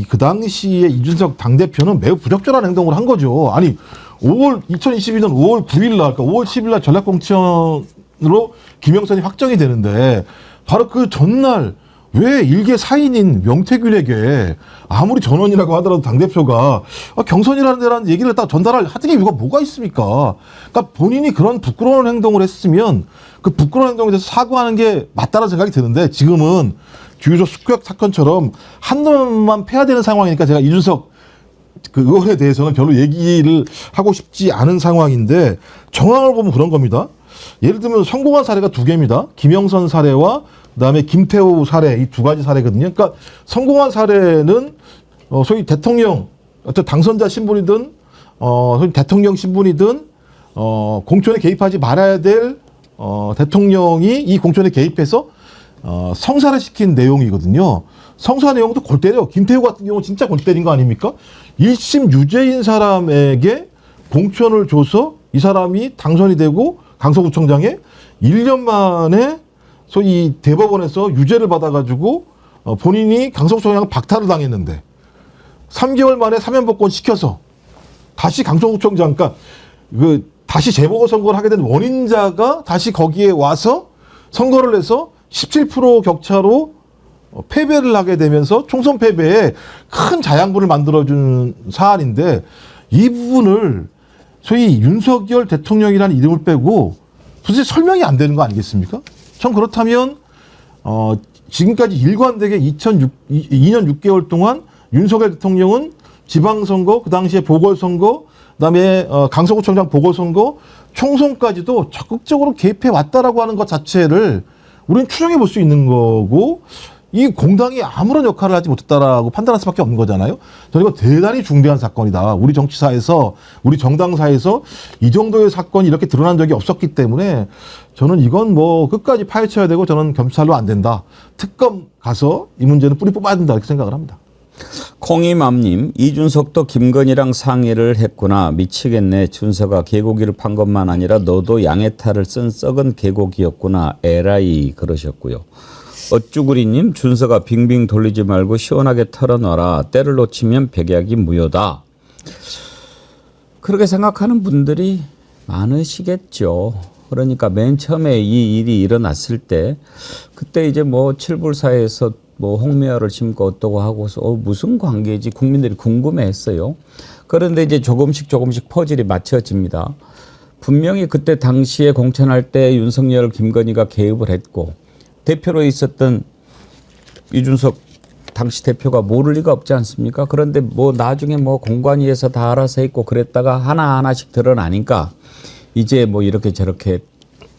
그 당시에 이준석 당대표는 매우 부적절한 행동을 한 거죠. 아니 2022년 5월 9일 날, 그러니까 5월 10일 날 전략공천으로 김영선이 확정이 되는데 바로 그 전날 왜 일개 사인인 명태균에게 아무리 전원이라고 하더라도 당대표가 경선이라는 데라는 얘기를 딱 전달할 하등의 이유가 뭐가 있습니까? 그러니까 본인이 그런 부끄러운 행동을 했으면 그 부끄러운 행동에 대해서 사과하는 게 맞다는 생각이 드는데 지금은 주유소 습격 사건처럼 한 놈만 패야 되는 상황이니까 제가 이준석 그 의원에 대해서는 별로 얘기를 하고 싶지 않은 상황인데 정황을 보면 그런 겁니다. 예를 들면 성공한 사례가 두 개입니다. 김영선 사례와 그다음에 김태호 사례 이 두 가지 사례거든요. 그러니까 성공한 사례는 소위 대통령 어떤 당선자 신분이든 소위 대통령 신분이든 공천에 개입하지 말아야 될 대통령이 이 공천에 개입해서 성사를 시킨 내용이거든요. 성사 내용도 골 때려. 김태호 같은 경우는 진짜 골 때린 거 아닙니까? 1심 유죄인 사람에게 공천을 줘서 이 사람이 당선이 되고 강서구청장에 1년 만에 소위 대법원에서 유죄를 받아가지고 본인이 강서구청장을 박탈을 당했는데 3개월 만에 사면복권 시켜서 다시 강서구청장, 그러니까 다시 재보궐선거를 하게 된 원인자가 다시 거기에 와서 선거를 해서 17% 격차로 패배를 하게 되면서 총선 패배에 큰 자양분을 만들어준 사안인데 이 부분을 소위 윤석열 대통령이라는 이름을 빼고 도대체 설명이 안 되는 거 아니겠습니까? 전 그렇다면 지금까지 일관되게 2년 6개월 동안 윤석열 대통령은 지방선거, 그 당시에 보궐선거, 그다음에 강서구청장 보궐선거 총선까지도 적극적으로 개입해 왔다라고 하는 것 자체를 우리는 추정해 볼 수 있는 거고 이 공당이 아무런 역할을 하지 못했다라고 판단할 수밖에 없는 거잖아요. 저는 이거 대단히 중대한 사건이다. 우리 정치사에서 우리 정당사에서 이 정도의 사건이 이렇게 드러난 적이 없었기 때문에 저는 이건 뭐 끝까지 파헤쳐야 되고 저는 겸사로 안 된다. 특검 가서 이 문제는 뿌리 뽑아야 된다 이렇게 생각을 합니다. 콩이맘님, 이준석도 김건희랑 상의를 했구나. 미치겠네. 준서가 개고기를 판 것만 아니라 너도 양해탈을 쓴 썩은 개고기였구나. 에라이 그러셨고요. 어쭈구리님, 준서가 빙빙 돌리지 말고 시원하게 털어놔라. 때를 놓치면 백약이 무효다. 그렇게 생각하는 분들이 많으시겠죠. 그러니까 맨 처음에 이 일이 일어났을 때 그때 이제 뭐 칠불사에서 뭐 홍미화를 심고 어떠고 하고서 무슨 관계지 국민들이 궁금해했어요. 그런데 이제 조금씩 퍼즐이 맞춰집니다. 분명히 그때 당시에 공천할 때 윤석열, 김건희가 개입을 했고 대표로 있었던 이준석 당시 대표가 모를 리가 없지 않습니까? 그런데 뭐 나중에 뭐 공관위에서 다 알아서 했고 그랬다가 하나하나씩 드러나니까 이제 뭐 이렇게 저렇게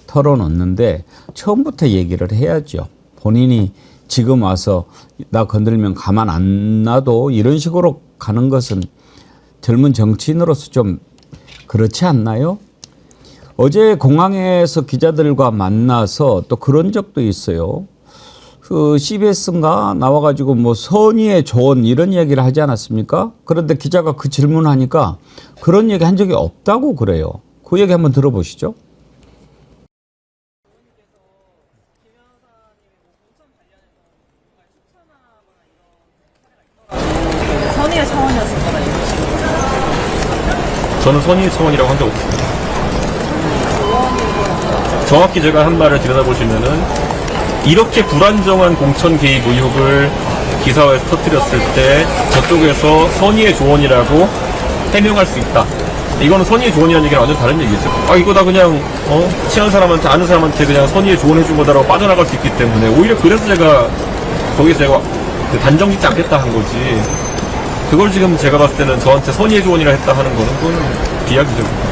털어놓는데 처음부터 얘기를 해야죠. 본인이 지금 와서 나 건들면 가만 안 놔도 이런 식으로 가는 것은 젊은 정치인으로서 좀 그렇지 않나요? 어제 공항에서 기자들과 만나서 또 그런 적도 있어요. 그 CBS인가 나와가지고 뭐 선의의 조언 이런 얘기를 하지 않았습니까? 그런데 기자가 그 질문하니까 그런 얘기 한 적이 없다고 그래요. 그 얘기 한번 들어보시죠. 선의의 차원이었을 거라요. 저는 선의의 차원이라고 한 적 없습니다. 정확히 제가 한 말을 들여다보시면은 이렇게 불안정한 공천 개입 의혹을 기사화에서 터뜨렸을 때 저쪽에서 선의의 조언이라고 해명할 수 있다. 이거는 선의의 조언이라는 얘기는 완전 다른 얘기죠. 아 이거 다 그냥 친한 사람한테 아는 사람한테 그냥 선의의 조언해준 거다라고 빠져나갈 수 있기 때문에 오히려 그래서 제가 거기서 제가 단정 짓지 않겠다 한 거지. 그걸 지금 제가 봤을 때는 저한테 선의의 조언이라 했다 하는 거는 그건 비약이죠.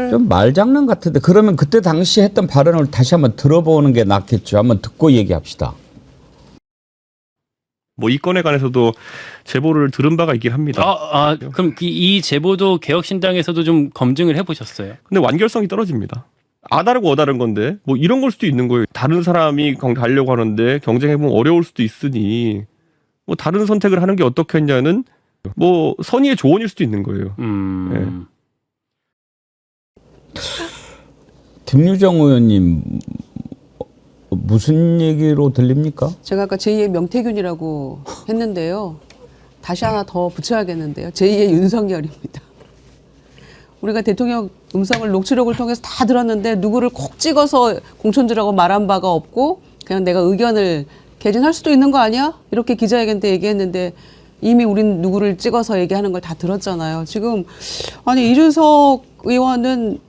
좀 말장난 같은데 그러면 그때 당시 했던 발언을 다시 한번 들어보는 게 낫겠죠. 한번 듣고 얘기합시다. 뭐 이 건에 관해서도 제보를 들은 바가 있긴 합니다. 그럼 이 제보도 개혁신당에서도 좀 검증을 해보셨어요? 근데 완결성이 떨어집니다. 아다르고 어다른 건데 뭐 이런 걸 수도 있는 거예요. 다른 사람이 가려고 하는데 경쟁해보면 어려울 수도 있으니 뭐 다른 선택을 하는 게 어떻겠냐는 뭐 선의의 조언일 수도 있는 거예요. 네. 김유정 의원님 무슨 얘기로 들립니까? 제가 아까 제2의 명태균이라고 했는데요. 다시 하나 더 붙여야겠는데요. 제2의 윤석열입니다. 우리가 대통령 음성을 녹취록을 통해서 다 들었는데 누구를 콕 찍어서 공천주라고 말한 바가 없고 그냥 내가 의견을 개진할 수도 있는 거 아니야? 이렇게 기자회견 때 얘기했는데 이미 우린 누구를 찍어서 얘기하는 걸 다 들었잖아요. 지금 아니 이준석 의원은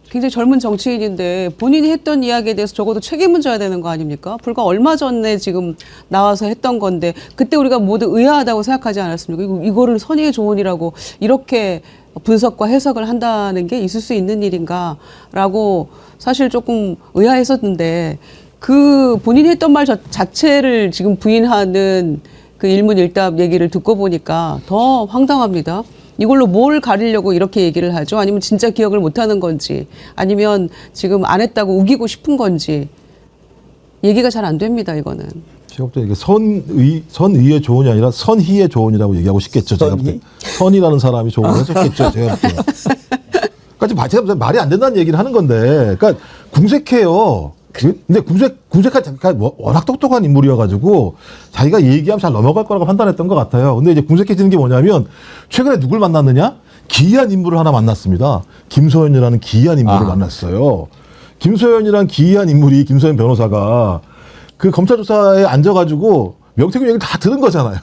굉장히 젊은 정치인인데 본인이 했던 이야기에 대해서 적어도 책임은 져야 되는 거 아닙니까? 불과 얼마 전에 지금 나와서 했던 건데 그때 우리가 모두 의아하다고 생각하지 않았습니까? 이거를 선의의 조언이라고 이렇게 분석과 해석을 한다는 게 있을 수 있는 일인가라고 사실 조금 의아했었는데 그 본인이 했던 말 자체를 지금 부인하는 그 일문일답 얘기를 듣고 보니까 더 황당합니다. 이걸로 뭘 가리려고 이렇게 얘기를 하죠? 아니면 진짜 기억을 못하는 건지 아니면 지금 안 했다고 우기고 싶은 건지 얘기가 잘 안 됩니다. 이거는. 제가 볼 때 이게 선의의 조언이 아니라 선희의 조언이라고 얘기하고 싶겠죠. 제가 볼 때. 선이라는 사람이 조언을 했었겠죠. 제가 볼 때. 그러니까 제가 말이 안 된다는 얘기를 하는 건데 그러니까 궁색해요. 근데 궁색한 자기가 워낙 똑똑한 인물이어가지고 자기가 얘기하면 잘 넘어갈 거라고 판단했던 것 같아요. 근데 이제 궁색해지는 게 뭐냐면 최근에 누굴 만났느냐? 기이한 인물을 하나 만났습니다. 김소연이라는 기이한 인물을 만났어요. 김소연이란 기이한 인물이 김소연 변호사가 그 검찰 조사에 앉아가지고 명태균 얘기를 다 들은 거잖아요.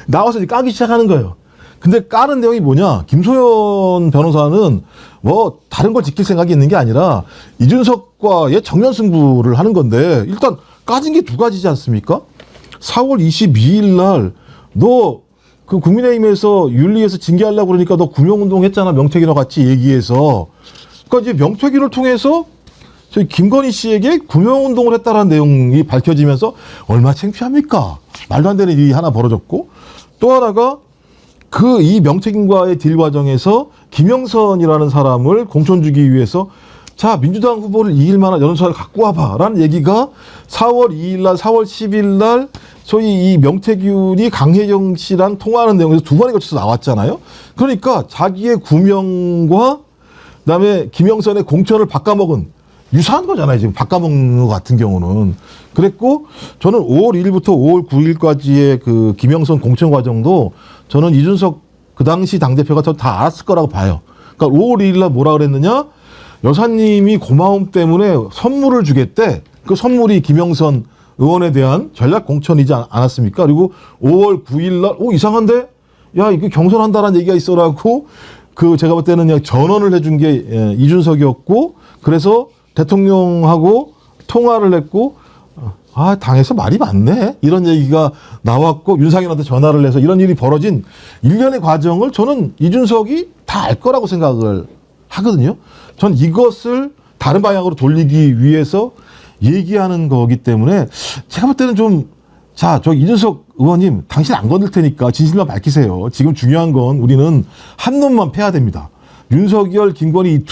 나와서 이제 까기 시작하는 거예요. 근데 까는 내용이 뭐냐? 김소연 변호사는 뭐 다른 걸 지킬 생각이 있는 게 아니라 이준석과의 정면 승부를 하는 건데 일단 까진 게 두 가지지 않습니까? 4월 22일 날 너 그 국민의힘에서 윤리에서 징계하려고 그러니까 너 구명운동 했잖아. 명태균과 같이 얘기해서. 그러니까 이제 명태균을 통해서 저희 김건희 씨에게 구명운동을 했다라는 내용이 밝혀지면서 얼마나 창피합니까? 말도 안 되는 일이 하나 벌어졌고 또 하나가 그 이 명태균과의 딜 과정에서 김영선이라는 사람을 공천 주기 위해서 자, 민주당 후보를 이길 만한 여론조사를 갖고 와봐. 라는 얘기가 4월 2일 날, 4월 10일 날 소위 이 명태균이 강혜경 씨랑 통화하는 내용에서 두 번에 걸쳐서 나왔잖아요. 그러니까 자기의 구명과 그다음에 김영선의 공천을 바꿔먹은 유사한 거잖아요. 지금 바꿔먹는 것 같은 경우는. 그랬고 저는 5월 1일부터 5월 9일까지의 그 김영선 공천 과정도 저는 이준석 그 당시 당대표가 다 알았을 거라고 봐요. 그러니까 5월 1일 날 뭐라 그랬느냐? 여사님이 고마움 때문에 선물을 주겠대. 그 선물이 김영선 의원에 대한 전략 공천이지 않았습니까? 그리고 5월 9일 날, 이상한데? 야, 이거 경선한다라는 얘기가 있어라고 그 제가 볼 때는 그냥 전언을 해준 게 이준석이었고 그래서 대통령하고 통화를 했고 당에서 말이 많네. 이런 얘기가 나왔고 윤상현한테 전화를 해서 이런 일이 벌어진 일련의 과정을 저는 이준석이 다 알 거라고 생각을 하거든요. 전 이것을 다른 방향으로 돌리기 위해서 얘기하는 거기 때문에 제가 볼 때는 좀 자, 저 이준석 의원님 당신 안 건들 테니까 진실만 밝히세요. 지금 중요한 건 우리는 한 놈만 패야 됩니다. 윤석열, 김건희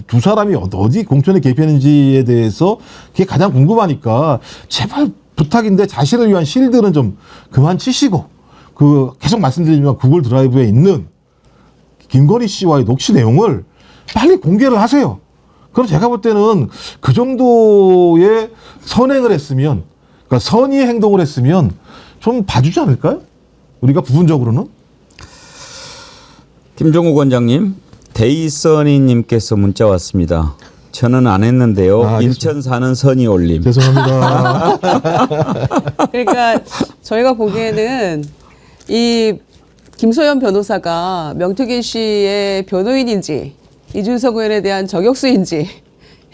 두 사람이 어디 공천에 개입했는지에 대해서 그게 가장 궁금하니까 제발 부탁인데 자신을 위한 실드는 좀 그만 치시고 그 계속 말씀드리지만 구글 드라이브에 있는 김건희 씨와의 녹취 내용을 빨리 공개를 하세요. 그럼 제가 볼 때는 그 정도의 선행을 했으면 그러니까 선의의 행동을 했으면 좀 봐주지 않을까요? 우리가 부분적으로는. 김종욱 원장님, 데이써니님께서 문자 왔습니다. 저는 안 했는데요. 인천 사는 선이 올림. 죄송합니다. 그러니까 저희가 보기에는 이 김소연 변호사가 명태균 씨의 변호인인지 이준석 의원에 대한 저격수인지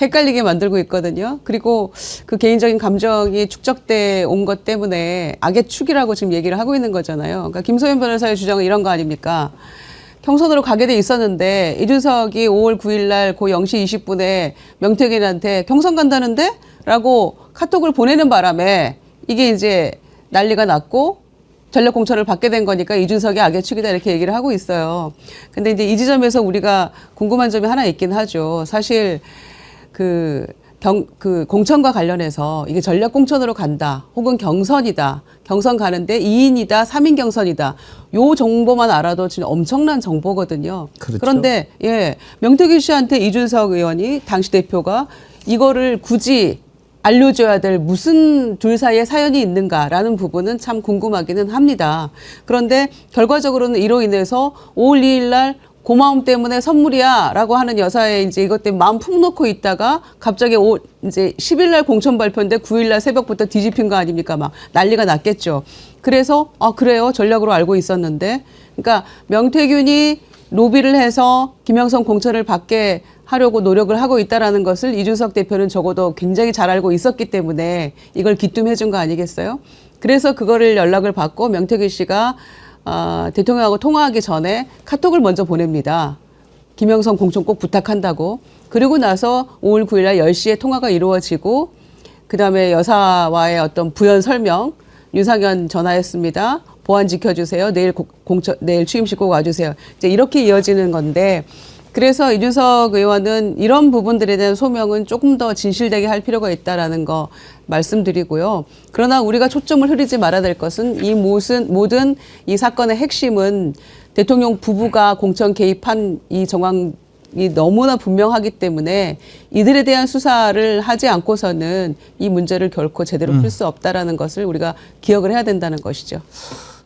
헷갈리게 만들고 있거든요. 그리고 그 개인적인 감정이 축적돼 온 것 때문에 악의 축이라고 지금 얘기를 하고 있는 거잖아요. 그러니까 김소연 변호사의 주장은 이런 거 아닙니까? 경선으로 가게 돼 있었는데 이준석이 5월 9일 날 고 0시 20분에 명태균한테 경선 간다는데? 라고 카톡을 보내는 바람에 이게 이제 난리가 났고 전략 공천을 받게 된 거니까 이준석이 악의 축이다 이렇게 얘기를 하고 있어요. 근데 이제 이 지점에서 우리가 궁금한 점이 하나 있긴 하죠. 사실 그 공천과 관련해서 이게 전략 공천으로 간다 혹은 경선이다. 경선 가는데 2인이다 3인 경선이다. 요 정보만 알아도 진짜 엄청난 정보거든요. 그렇죠. 그런데 명태균 씨한테 이준석 의원이 당시 대표가 이거를 굳이 알려줘야 될 무슨 둘 사이에 사연이 있는가라는 부분은 참 궁금하기는 합니다. 그런데 결과적으로는 이로 인해서 5월 2일 날 고마움 때문에 선물이야 라고 하는 여사의 이제 이것 때문에 마음 푹 놓고 있다가 갑자기 이제 10일 날 공천 발표인데 9일 날 새벽부터 뒤집힌 거 아닙니까? 막 난리가 났겠죠. 그래서 그래요? 전략으로 알고 있었는데. 그러니까 명태균이 로비를 해서 김영선 공천을 받게 하려고 노력을 하고 있다라는 것을 이준석 대표는 적어도 굉장히 잘 알고 있었기 때문에 이걸 기뜸해 준 거 아니겠어요? 그래서 그거를 연락을 받고 명태균 씨가 대통령하고 통화하기 전에 카톡을 먼저 보냅니다. 김영선 공천 꼭 부탁한다고. 그리고 나서 5월 9일 날 10시에 통화가 이루어지고 그다음에 여사와의 어떤 부연 설명 윤상현 전화했습니다. 보안 지켜주세요. 내일 취임식 꼭 와주세요. 이제 이렇게 이어지는 건데 그래서 이준석 의원은 이런 부분들에 대한 소명은 조금 더 진실되게 할 필요가 있다라는 거 말씀드리고요. 그러나 우리가 초점을 흐리지 말아야 될 것은 이 모든 이 사건의 핵심은 대통령 부부가 공천 개입한 이 정황이 너무나 분명하기 때문에 이들에 대한 수사를 하지 않고서는 이 문제를 결코 제대로 풀 수 없다라는 것을 우리가 기억을 해야 된다는 것이죠.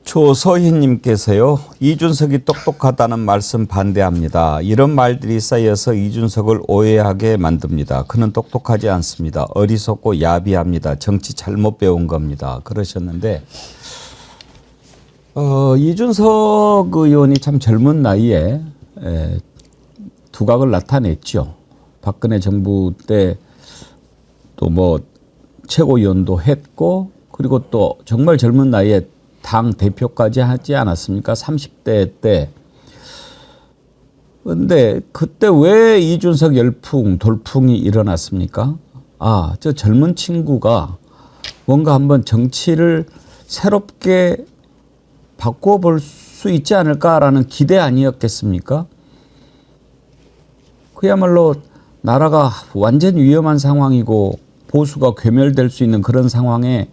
조서희님께서요. 이준석이 똑똑하다는 말씀 반대합니다. 이런 말들이 쌓여서 이준석을 오해하게 만듭니다. 그는 똑똑하지 않습니다. 어리석고 야비합니다. 정치 잘못 배운 겁니다. 그러셨는데 이준석 의원이 참 젊은 나이에 두각을 나타냈죠. 박근혜 정부 때 또 뭐 최고위원도 했고 그리고 또 정말 젊은 나이에 당 대표까지 하지 않았습니까? 30대 때. 근데 그때 왜 이준석 열풍, 돌풍이 일어났습니까? 아, 저 젊은 친구가 뭔가 한번 정치를 새롭게 바꿔볼 수 있지 않을까라는 기대 아니었겠습니까? 그야말로 나라가 완전 위험한 상황이고 보수가 괴멸될 수 있는 그런 상황에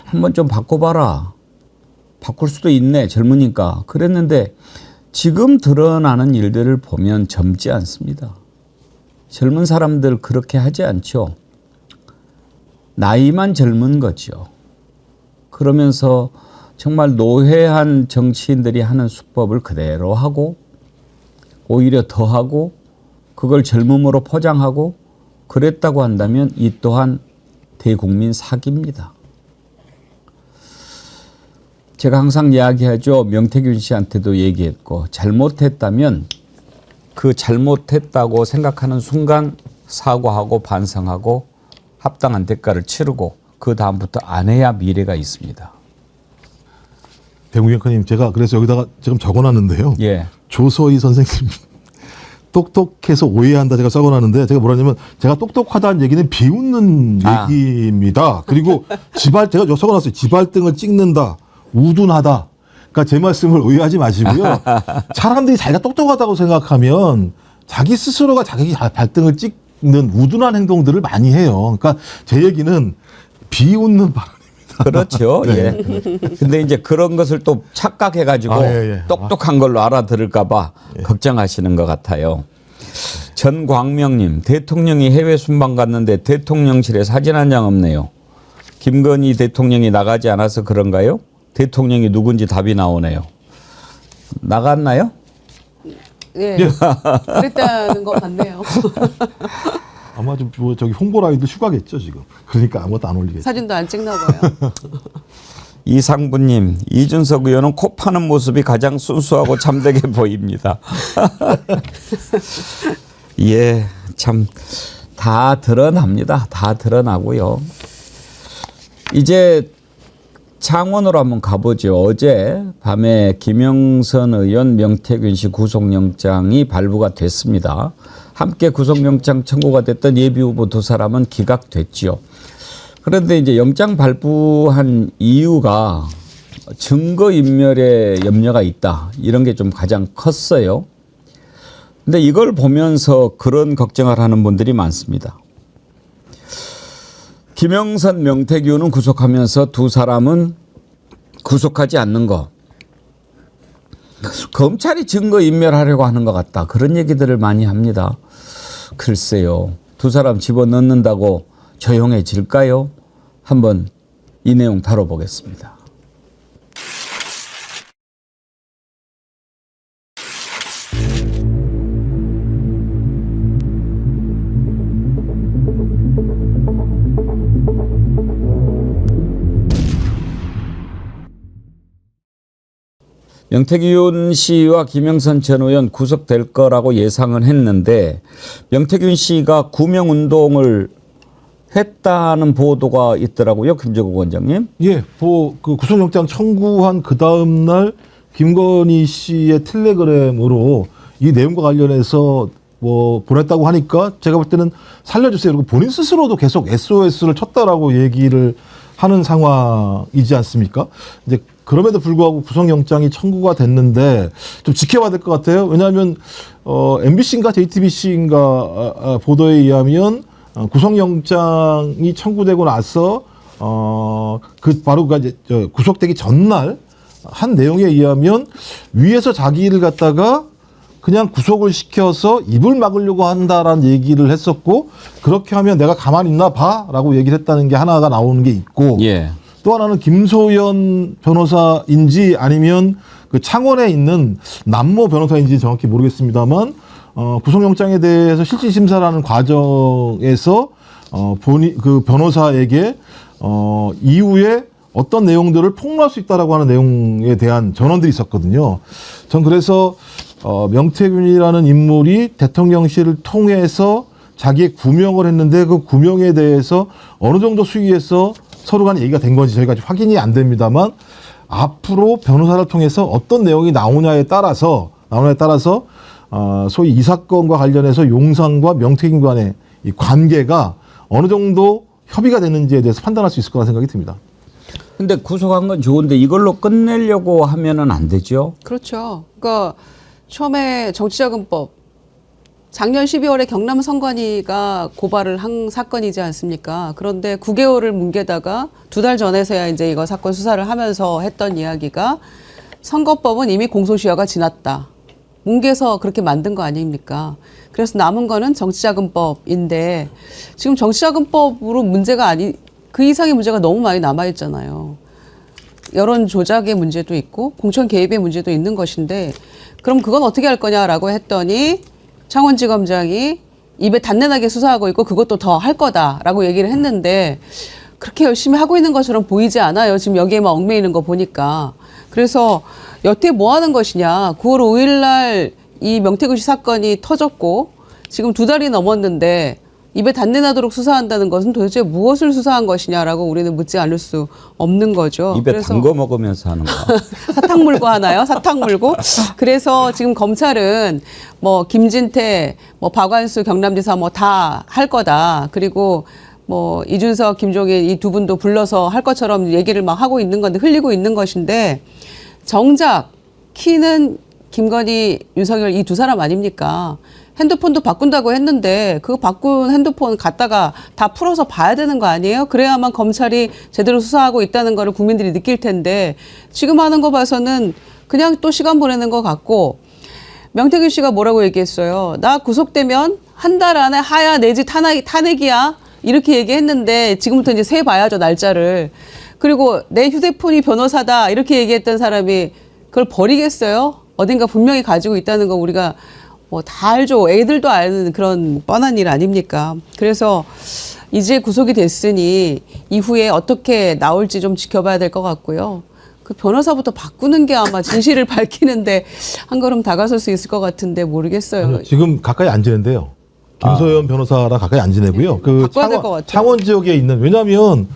한번 좀 바꿔봐라. 바꿀 수도 있네, 젊으니까. 그랬는데 지금 드러나는 일들을 보면 젊지 않습니다. 젊은 사람들 그렇게 하지 않죠. 나이만 젊은 거죠. 그러면서 정말 노회한 정치인들이 하는 수법을 그대로 하고 오히려 더 하고 그걸 젊음으로 포장하고 그랬다고 한다면 이 또한 대국민 사기입니다. 제가 항상 이야기하죠. 명태균 씨한테도 얘기했고 잘못했다면 그 잘못했다고 생각하는 순간 사과하고 반성하고 합당한 대가를 치르고 그 다음부터 안 해야 미래가 있습니다. 배국영님 제가 그래서 여기다가 지금 적어놨는데요. 예. 조서희 선생님 똑똑해서 오해한다 제가 써놨는데 제가 뭐라냐면 제가 똑똑하다는 얘기는 비웃는 얘기입니다. 그리고 제가 적어놨어요. 지발등을 찍는다. 우둔하다. 그러니까 제 말씀을 오해하지 마시고요. 사람들이 자기가 똑똑하다고 생각하면 자기 스스로가 자기 발등을 찍는 우둔한 행동들을 많이 해요. 그러니까 제 얘기는 비웃는 발언입니다. 그렇죠. 네. 예. 근데 이제 그런 것을 또 착각해가지고 똑똑한 걸로 알아들을까봐 걱정하시는 것 같아요. 전광명님, 대통령이 해외 순방 갔는데 대통령실에 사진 한 장 없네요. 김건희 대통령이 나가지 않아서 그런가요? 대통령이 누군지 답이 나오네요. 나갔나요? 예. 그랬다는 것 같네요. 아마 좀 저기 홍보라이도 휴가겠죠 지금. 그러니까 아무것도 안 올리겠죠. 사진도 안 찍나 봐요. 이상부님, 이준석 의원은 코 파는 모습이 가장 순수하고 참되게 보입니다. 예, 참 다 드러납니다. 다 드러나고요. 이제 창원으로 한번 가보죠. 어제 밤에 김영선 의원, 명태균 씨 구속영장이 발부가 됐습니다. 함께 구속영장 청구가 됐던 예비후보 두 사람은 기각됐지요. 그런데 이제 영장 발부한 이유가 증거인멸에 염려가 있다. 이런 게 좀 가장 컸어요. 근데 이걸 보면서 그런 걱정을 하는 분들이 많습니다. 김영선, 명태균은 구속하면서 두 사람은 구속하지 않는 거. 검찰이 증거인멸하려고 하는 것 같다. 그런 얘기들을 많이 합니다. 글쎄요. 두 사람 집어넣는다고 조용해질까요? 한번 이 내용 다뤄보겠습니다. 명태균 씨와 김영선 전 의원 구속될 거라고 예상은 했는데 명태균 씨가 구명운동을 했다는 보도가 있더라고요. 김재국 원장님. 예, 그 구속영장 청구한 그 다음 날 김건희 씨의 텔레그램으로 이 내용과 관련해서 뭐 보냈다고 하니까 제가 볼 때는 살려주세요. 그리고 본인 스스로도 계속 SOS를 쳤다라고 얘기를 하는 상황이지 않습니까? 이제 그럼에도 불구하고 구속영장이 청구가 됐는데 좀 지켜봐야 될 것 같아요. 왜냐하면 MBC인가 JTBC인가 보도에 의하면 구속영장이 청구되고 나서 바로 이제 구속되기 전날 한 내용에 의하면 위에서 자기를 갖다가 그냥 구속을 시켜서 입을 막으려고 한다라는 얘기를 했었고 그렇게 하면 내가 가만히 있나 봐라고 얘기를 했다는 게 하나가 나오는 게 있고 예. 또 하나는 김소연 변호사인지 아니면 그 창원에 있는 남모 변호사인지 정확히 모르겠습니다만 구속영장에 대해서 실질 심사라는 과정에서 그 변호사에게 이후에 어떤 내용들을 폭로할 수 있다라고 하는 내용에 대한 전언들이 있었거든요. 전 그래서 명태균이라는 인물이 대통령실을 통해서 자기의 구명을 했는데 그 구명에 대해서 어느 정도 수위에서 서로 간에 얘기가 된 건지 저희가 아직 확인이 안 됩니다만 앞으로 변호사를 통해서 어떤 내용이 나오냐에 따라서 소위 이 사건과 관련해서 용산과 명태균 간의 이 관계가 어느 정도 협의가 됐는지에 대해서 판단할 수 있을 거라 생각이 듭니다. 근데 구속한 건 좋은데 이걸로 끝내려고 하면은 안 되죠. 그렇죠. 그러니까 처음에 정치자금법 작년 12월에 경남 선관위가 고발을 한 사건이지 않습니까? 그런데 9개월을 뭉개다가 2달 전에서야 이제 이거 사건 수사를 하면서 했던 이야기가 선거법은 이미 공소시효가 지났다. 뭉개서 그렇게 만든 거 아닙니까? 그래서 남은 거는 정치자금법인데 지금 정치자금법으로 문제가 그 이상의 문제가 너무 많이 남아있잖아요. 여론 조작의 문제도 있고 공천 개입의 문제도 있는 것인데 그럼 그건 어떻게 할 거냐라고 했더니 창원지검장이 입에 단단하게 수사하고 있고 그것도 더 할 거다라고 얘기를 했는데 그렇게 열심히 하고 있는 것처럼 보이지 않아요. 지금 여기에만 얽매이는 거 보니까. 그래서 여태 뭐 하는 것이냐. 9월 5일 날 이 명태균 씨 사건이 터졌고 지금 2달이 넘었는데 입에 단내나도록 수사한다는 것은 도대체 무엇을 수사한 것이냐라고 우리는 묻지 않을 수 없는 거죠. 입에 단 거 먹으면서 하는 거. 사탕 물고 하나요? 사탕 물고? 그래서 지금 검찰은 뭐 김진태, 뭐 박완수 경남지사 뭐 다 할 거다. 그리고 뭐 이준석, 김종인 이 두 분도 불러서 할 것처럼 얘기를 막 하고 있는 건데 흘리고 있는 것인데 정작 키는 김건희, 윤석열 이 두 사람 아닙니까? 핸드폰도 바꾼다고 했는데 그거 바꾼 핸드폰 갖다가 다 풀어서 봐야 되는 거 아니에요? 그래야만 검찰이 제대로 수사하고 있다는 거를 국민들이 느낄 텐데 지금 하는 거 봐서는 그냥 또 시간 보내는 것 같고 명태균 씨가 뭐라고 얘기했어요? 나 구속되면 한 달 안에 하야 내지 탄핵이야 이렇게 얘기했는데 지금부터 이제 세 봐야죠 날짜를. 그리고 내 휴대폰이 변호사다 이렇게 얘기했던 사람이 그걸 버리겠어요? 어딘가 분명히 가지고 있다는 거 우리가 뭐 다 알죠. 애들도 아는 그런 뻔한 일 아닙니까? 그래서 이제 구속이 됐으니 이후에 어떻게 나올지 좀 지켜봐야 될 것 같고요. 그 변호사부터 바꾸는 게 아마 진실을 밝히는데 한 걸음 다가설 수 있을 것 같은데 모르겠어요. 아니요, 지금 가까이 안 지낸대요. 김소연 변호사랑 가까이 안 지내고요. 그 바꿔야 될것 같아요. 창원 지역에 있는 왜냐하면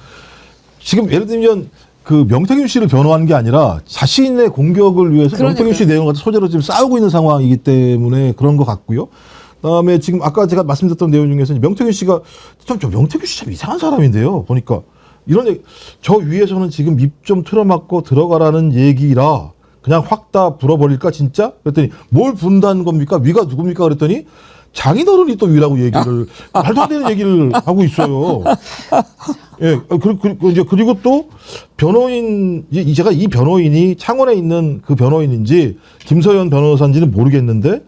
지금 예를 들면 그 명태균 씨를 변호하는 게 아니라 자신의 공격을 위해서 그러니까요. 명태균 씨 내용을 갖다 소재로 지금 싸우고 있는 상황이기 때문에 그런 것 같고요. 그다음에 지금 아까 제가 말씀드렸던 내용 중에서 명태균 씨가 저 명태균 씨 참 이상한 사람인데요. 보니까 이런 얘기, 저 위에서는 지금 입 좀 틀어막고 들어가라는 얘기라 그냥 확 다 불어버릴까 진짜? 그랬더니 뭘 분다는 겁니까? 위가 누굽니까? 그랬더니 장인어른이 또 위라고 얘기를 말도 안 되는 얘기를 하고 있어요. 예, 그리고 또 변호인 제가 이 변호인이 창원에 있는 그 변호인인지 김서연 변호사인지는 모르겠는데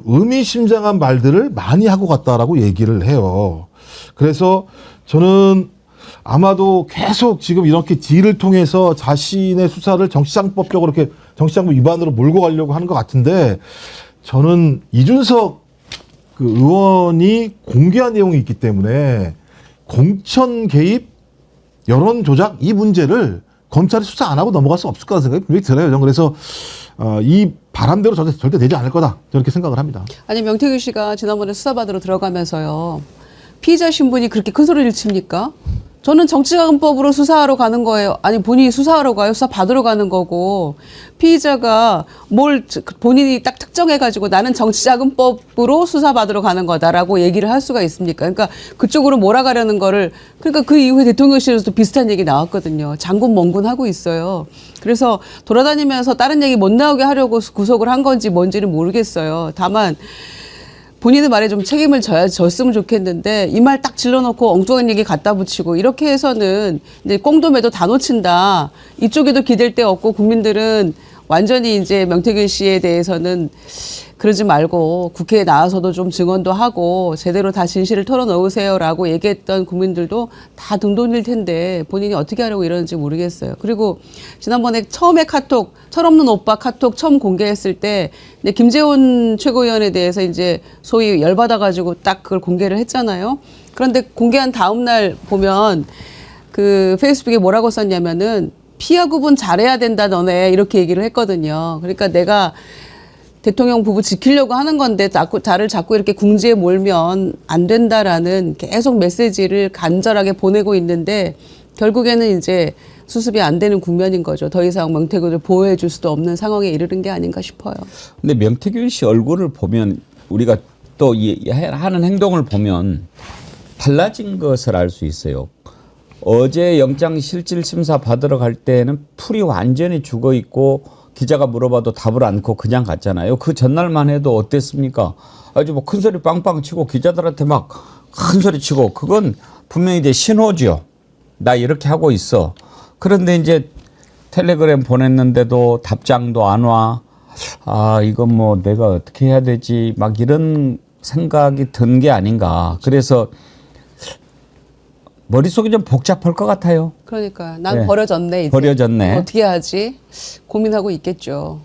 의미심장한 말들을 많이 하고 갔다라고 얘기를 해요. 그래서 저는 아마도 계속 지금 이렇게 딜을 통해서 자신의 수사를 정치자금법적으로 이렇게 정치자금 위반으로 몰고 가려고 하는 것 같은데 저는 이준석 그 의원이 공개한 내용이 있기 때문에 공천 개입, 여론 조작 이 문제를 검찰이 수사 안 하고 넘어갈 수 없을 거라는 생각이 분명히 들어요. 저는 그래서 이 바람대로 절대 되지 않을 거다 저렇게 생각을 합니다. 아니 명태균 씨가 지난번에 수사받으러 들어가면서요. 피의자 신분이 그렇게 큰 소리를 칩니까? 저는 정치자금법으로 수사하러 가는 거예요. 아니 본인이 수사하러 가요. 수사 받으러 가는 거고 피의자가 뭘 본인이 딱 특정해가지고 나는 정치자금법으로 수사 받으러 가는 거다라고 얘기를 할 수가 있습니까? 그러니까 그쪽으로 몰아가려는 거를 그러니까 그 이후에 대통령실에서도 비슷한 얘기 나왔거든요. 장군 멍군 하고 있어요. 그래서 돌아다니면서 다른 얘기 못 나오게 하려고 구속을 한 건지 뭔지는 모르겠어요. 다만 본인의 말에 좀 책임을 졌으면 좋겠는데 이 말 딱 질러놓고 엉뚱한 얘기 갖다 붙이고 이렇게 해서는 이제 꽁도매도 다 놓친다. 이쪽에도 기댈 데 없고 국민들은 완전히 이제 명태균 씨에 대해서는 그러지 말고 국회에 나와서도 좀 증언도 하고 제대로 다 진실을 털어놓으세요라고 얘기했던 국민들도 다 등 돌릴 텐데 본인이 어떻게 하려고 이러는지 모르겠어요. 그리고 지난번에 처음에 카톡 철없는 오빠 카톡 처음 공개했을 때 김재원 최고위원에 대해서 이제 소위 열받아가지고 딱 그걸 공개를 했잖아요. 그런데 공개한 다음 날 보면 그 페이스북에 뭐라고 썼냐면은 피하 구분 잘해야 된다 너네 이렇게 얘기를 했거든요. 그러니까 내가 대통령 부부 지키려고 하는 건데 나를 자꾸 이렇게 궁지에 몰면 안 된다라는 계속 메시지를 간절하게 보내고 있는데 결국에는 이제 수습이 안 되는 국면인 거죠. 더 이상 명태균을 보호해 줄 수도 없는 상황에 이르는 게 아닌가 싶어요. 근데 명태균 씨 얼굴을 보면 우리가 또 하는 행동을 보면 달라진 것을 알 수 있어요. 어제 영장실질심사 받으러 갈 때는 풀이 완전히 죽어 있고 기자가 물어봐도 답을 않고 그냥 갔잖아요. 그 전날만 해도 어땠습니까? 아주 뭐 큰 소리 빵빵 치고 기자들한테 막 큰 소리 치고 그건 분명히 이제 신호죠. 나 이렇게 하고 있어. 그런데 이제 텔레그램 보냈는데도 답장도 안 와. 아, 이건 뭐 내가 어떻게 해야 되지? 막 이런 생각이 든 게 아닌가. 그래서 머릿속이 좀 복잡할 것 같아요. 그러니까 난 네. 버려졌네. 이제. 버려졌네. 어떻게 하지? 고민하고 있겠죠.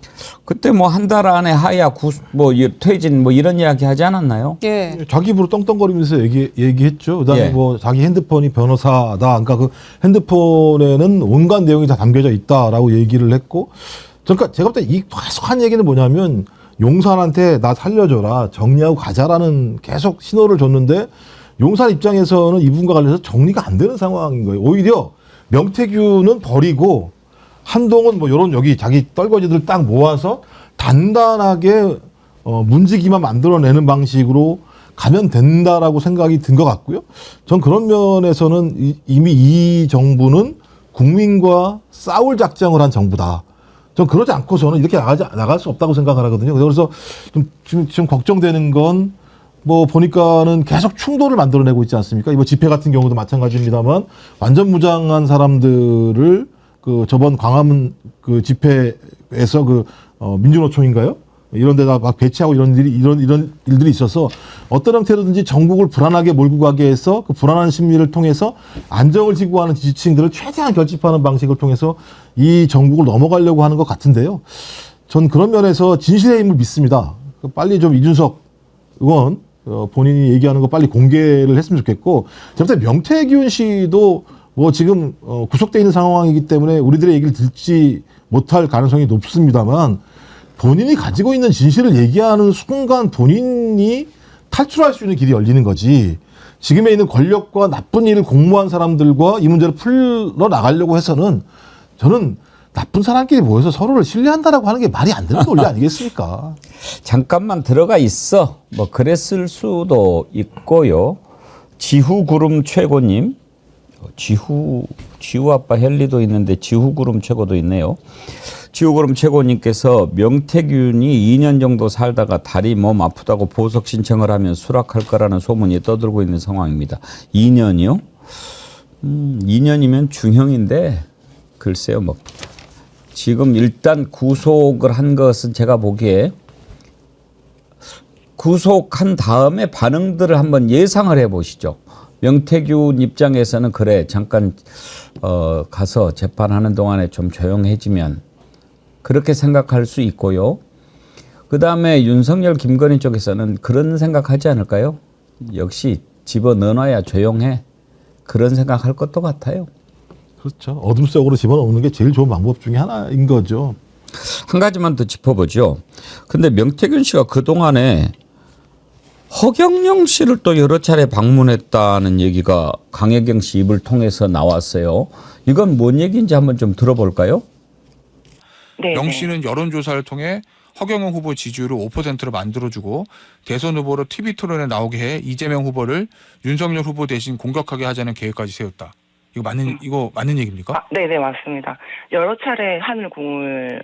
그때 뭐 한 달 안에 하야 뭐 퇴진 뭐 이런 이야기 하지 않았나요? 예. 자기 입으로 떵떵거리면서 얘기했죠. 그다음에 예. 뭐 자기 핸드폰이 변호사다. 그러니까 그 핸드폰에는 온갖 내용이 다 담겨져 있다라고 얘기를 했고, 그러니까 제가 볼 때 이 계속 한 얘기는 뭐냐면 용산한테 나 살려줘라, 정리하고 가자라는 계속 신호를 줬는데 용산 입장에서는 이분과 관련해서 정리가 안 되는 상황인 거예요. 오히려 명태균은 버리고 한동훈 뭐 요런 여기 자기 떨거지들 딱 모아서 단단하게 문지기만 만들어내는 방식으로 가면 된다라고 생각이 든 것 같고요. 전 그런 면에서는 이미 이 정부는 국민과 싸울 작정을 한 정부다. 전 그러지 않고서는 이렇게 나갈 수 없다고 생각을 하거든요. 그래서 지금 걱정되는 건 뭐 보니까는 계속 충돌을 만들어내고 있지 않습니까? 이번 집회 같은 경우도 마찬가지입니다만 완전 무장한 사람들을 그 저번 광화문 그 집회에서 민주노총인가요? 이런 데다 막 배치하고 이런 일들이 있어서 어떤 형태로든지 전국을 불안하게 몰고 가게 해서 그 불안한 심리를 통해서 안정을 지구하는 지지층들을 최대한 결집하는 방식을 통해서 이 전국을 넘어가려고 하는 것 같은데요. 전 그런 면에서 진실의 힘을 믿습니다. 빨리 좀 이준석 의원 본인이 얘기하는 거 빨리 공개를 했으면 좋겠고, 제가 볼 때 명태균 씨도 뭐 지금 구속돼 있는 상황이기 때문에 우리들의 얘기를 듣지 못할 가능성이 높습니다만 본인이 가지고 있는 진실을 얘기하는 순간 본인이 탈출할 수 있는 길이 열리는 거지, 지금에 있는 권력과 나쁜 일을 공모한 사람들과 이 문제를 풀러 나가려고 해서는 저는 나쁜 사람끼리 모여서 서로를 신뢰한다라고 하는 게 말이 안 되는 논리 아니겠습니까? 잠깐만 들어가 있어. 뭐 그랬을 수도 있고요. 지후구름 최고님. 지후 아빠 헬리도 있는데 지후구름 최고도 있네요. 지후구름 최고님께서 명태균이 2년 정도 살다가 다리 몸 아프다고 보석 신청을 하면 수락할 거라는 소문이 떠들고 있는 상황입니다. 2년이요? 2년이면 중형인데 글쎄요. 뭐 지금 일단 구속을 한 것은 제가 보기에 구속한 다음에 반응들을 한번 예상을 해보시죠. 명태균 입장에서는 그래 잠깐 가서 재판하는 동안에 좀 조용해지면 그렇게 생각할 수 있고요. 그다음에 윤석열 김건희 쪽에서는 그런 생각하지 않을까요? 역시 집어넣어놔야 조용해. 그런 생각할 것도 같아요. 그렇죠. 어둠 속으로 집어넣는 게 제일 좋은 방법 중에 하나인 거죠. 한 가지만 더 짚어보죠. 근데 명태균 씨가 그동안에 허경영 씨를 또 여러 차례 방문했다는 얘기가 강혜경 씨 입을 통해서 나왔어요. 이건 뭔 얘기인지 한번 좀 들어볼까요? 네. 명 씨는 여론조사를 통해 허경영 후보 지지율을 5%로 만들어주고 대선 후보로 TV 토론에 나오게 해 이재명 후보를 윤석열 후보 대신 공격하게 하자는 계획까지 세웠다. 이거 맞는 얘기입니까? 네, 맞습니다. 여러 차례 하늘궁을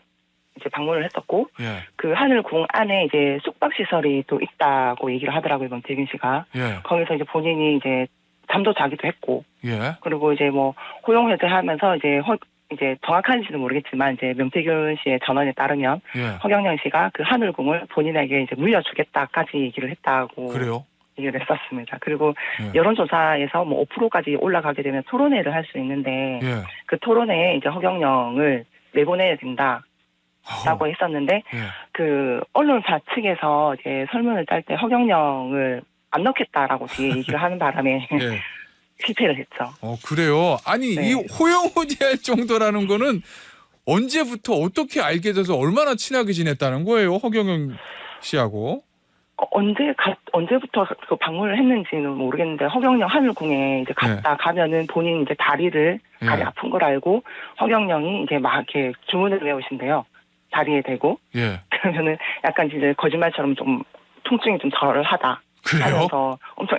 이제 방문을 했었고, 예. 그 하늘궁 안에 이제 숙박시설이 또 있다고 얘기를 하더라고요, 명태균 씨가. 예. 거기서 이제 본인이 이제 잠도 자기도 했고, 예. 그리고 이제 뭐 호용회대 하면서 이제 정확한지는 모르겠지만 이제 명태균 씨의 전언에 따르면 예. 허경영 씨가 그 하늘궁을 본인에게 이제 물려주겠다까지 얘기를 했다고. 그래요? 얘기를 했었습니다. 그리고 예. 여론조사에서 뭐 5%까지 올라가게 되면 토론회를 할 수 있는데 예. 그 토론회에 이제 허경영을 내보내야 된다라고 했었는데 예. 그 언론사 측에서 이제 설문을 딸 때 허경영을 안 넣겠다라고 뒤에 얘기를 하는 바람에 예. 실패를 했죠. 그래요? 아니, 네. 이 호영호재할 정도라는 거는 언제부터 어떻게 알게 돼서 얼마나 친하게 지냈다는 거예요, 허경영 씨하고? 언제부터 그 방문을 했는지는 모르겠는데 허경영 하늘궁에 이제 가면은 본인 이제 다리 아픈 걸 알고 허경영이 이제 막 이렇게 주문을 외우신대요. 다리에 대고. 예. 그러면은 약간 이제 거짓말처럼 좀 통증이 좀 덜하다. 그래요? 하면서 엄청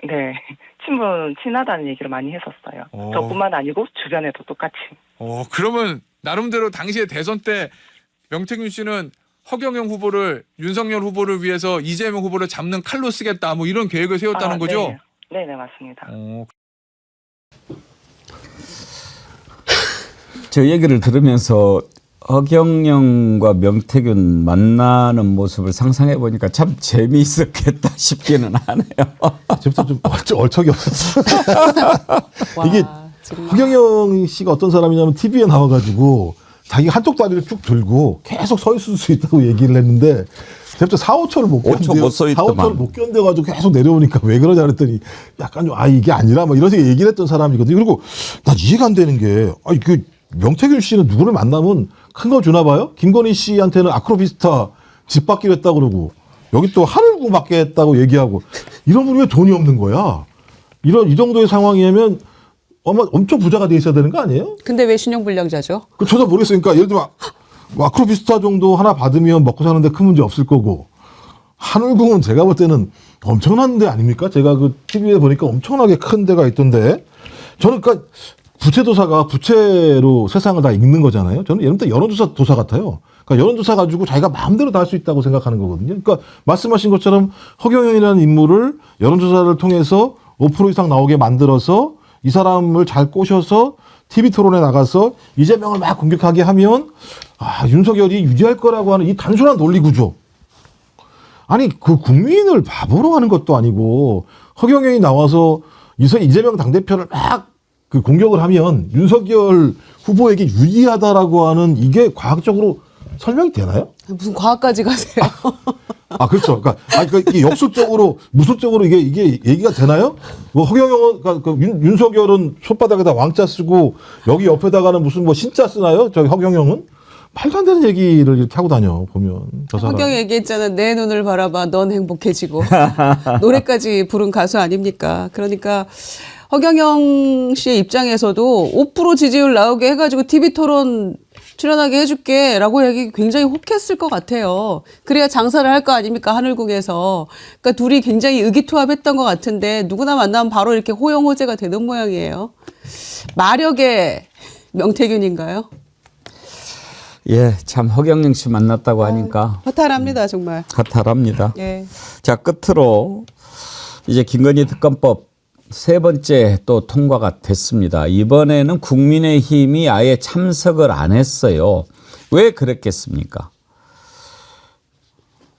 친하다는 얘기를 많이 했었어요. 저뿐만 아니고 주변에도 똑같이. 그러면 나름대로 당시에 대선 때 명태균 씨는 허경영 후보를 윤석열 후보를 위해서 이재명 후보를 잡는 칼로 쓰겠다 뭐 이런 계획을 세웠다는 거죠? 네, 맞습니다. 저 얘기를 들으면서 허경영과 명태균 만나는 모습을 상상해 보니까 참 재미있었겠다 싶기는 하네요. 지금부터 좀 얼척이 없었어. 이게 허경영 씨가 어떤 사람이냐면 TV에 나와가지고 자기 한쪽 다리를 쭉 들고 계속 서 있을 수 있다고 얘기를 했는데 갑자기 4~5초를 못 견뎌. 4~5초를 못 견뎌가지고 계속 내려오니까 왜 그러냐 그랬더니 약간 좀 이게 아니라 막 이런 식으로 얘기를 했던 사람이거든요. 그리고 난 이해가 안 되는 게 명태균 씨는 누구를 만나면 큰 거 주나 봐요? 김건희 씨한테는 아크로비스타 집 받기로 했다고 그러고 여기 또 하늘궁 받게 했다고 얘기하고 이런 분이 왜 돈이 없는 거야? 이 정도의 상황이면 엄청 부자가 돼 있어야 되는 거 아니에요? 근데 왜 신용불량자죠? 저도 모르겠어요. 그러니까 예를 들면 아크로비스타 정도 하나 받으면 먹고 사는데 큰 문제 없을 거고 하늘궁은 제가 볼 때는 엄청난 데 아닙니까? 제가 그 TV에 보니까 엄청나게 큰 데가 있던데 저는 그러니까 부채도사가 부채로 세상을 다 읽는 거잖아요. 저는 예를 들면 여론조사 도사 같아요. 그러니까 여론조사 가지고 자기가 마음대로 다 할 수 있다고 생각하는 거거든요. 그러니까 말씀하신 것처럼 허경영이라는 인물을 여론조사를 통해서 5% 이상 나오게 만들어서 이 사람을 잘 꼬셔서 TV 토론에 나가서 이재명을 막 공격하게 하면 윤석열이 유리할 거라고 하는 이 단순한 논리 구조. 아니 그 국민을 바보로 하는 것도 아니고 허경영이 나와서 이재명 당대표를 막 공격을 하면 윤석열 후보에게 유리하다라고 하는 이게 과학적으로 설명이 되나요? 무슨 과학까지 가세요? 그렇죠. 그러니까 이게 역술적으로 무술적으로 이게 얘기가 되나요? 허경영은 윤석열은 손바닥에다 왕자 쓰고 여기 옆에다가는 무슨 신자 쓰나요? 저기 허경영은 말도 안 되는 얘기를 이렇게 하고 다녀 보면 저 사람. 허경이 얘기했잖아. 내 눈을 바라봐. 넌 행복해지고 노래까지 부른 가수 아닙니까? 그러니까. 허경영 씨의 입장에서도 5% 지지율 나오게 해가지고 TV 토론 출연하게 해줄게 라고 얘기 굉장히 혹했을 것 같아요. 그래야 장사를 할 거 아닙니까? 하늘궁에서. 그러니까 둘이 굉장히 의기투합했던 것 같은데 누구나 만나면 바로 이렇게 호영호재가 되는 모양이에요. 마력의 명태균인가요? 예, 참 허경영 씨 만났다고 하니까 허탈합니다, 정말. 허탈합니다. 예. 자, 끝으로 이제 김건희 특검법 세 번째 또 통과가 됐습니다. 이번에는 국민의힘이 아예 참석을 안 했어요. 왜 그랬겠습니까?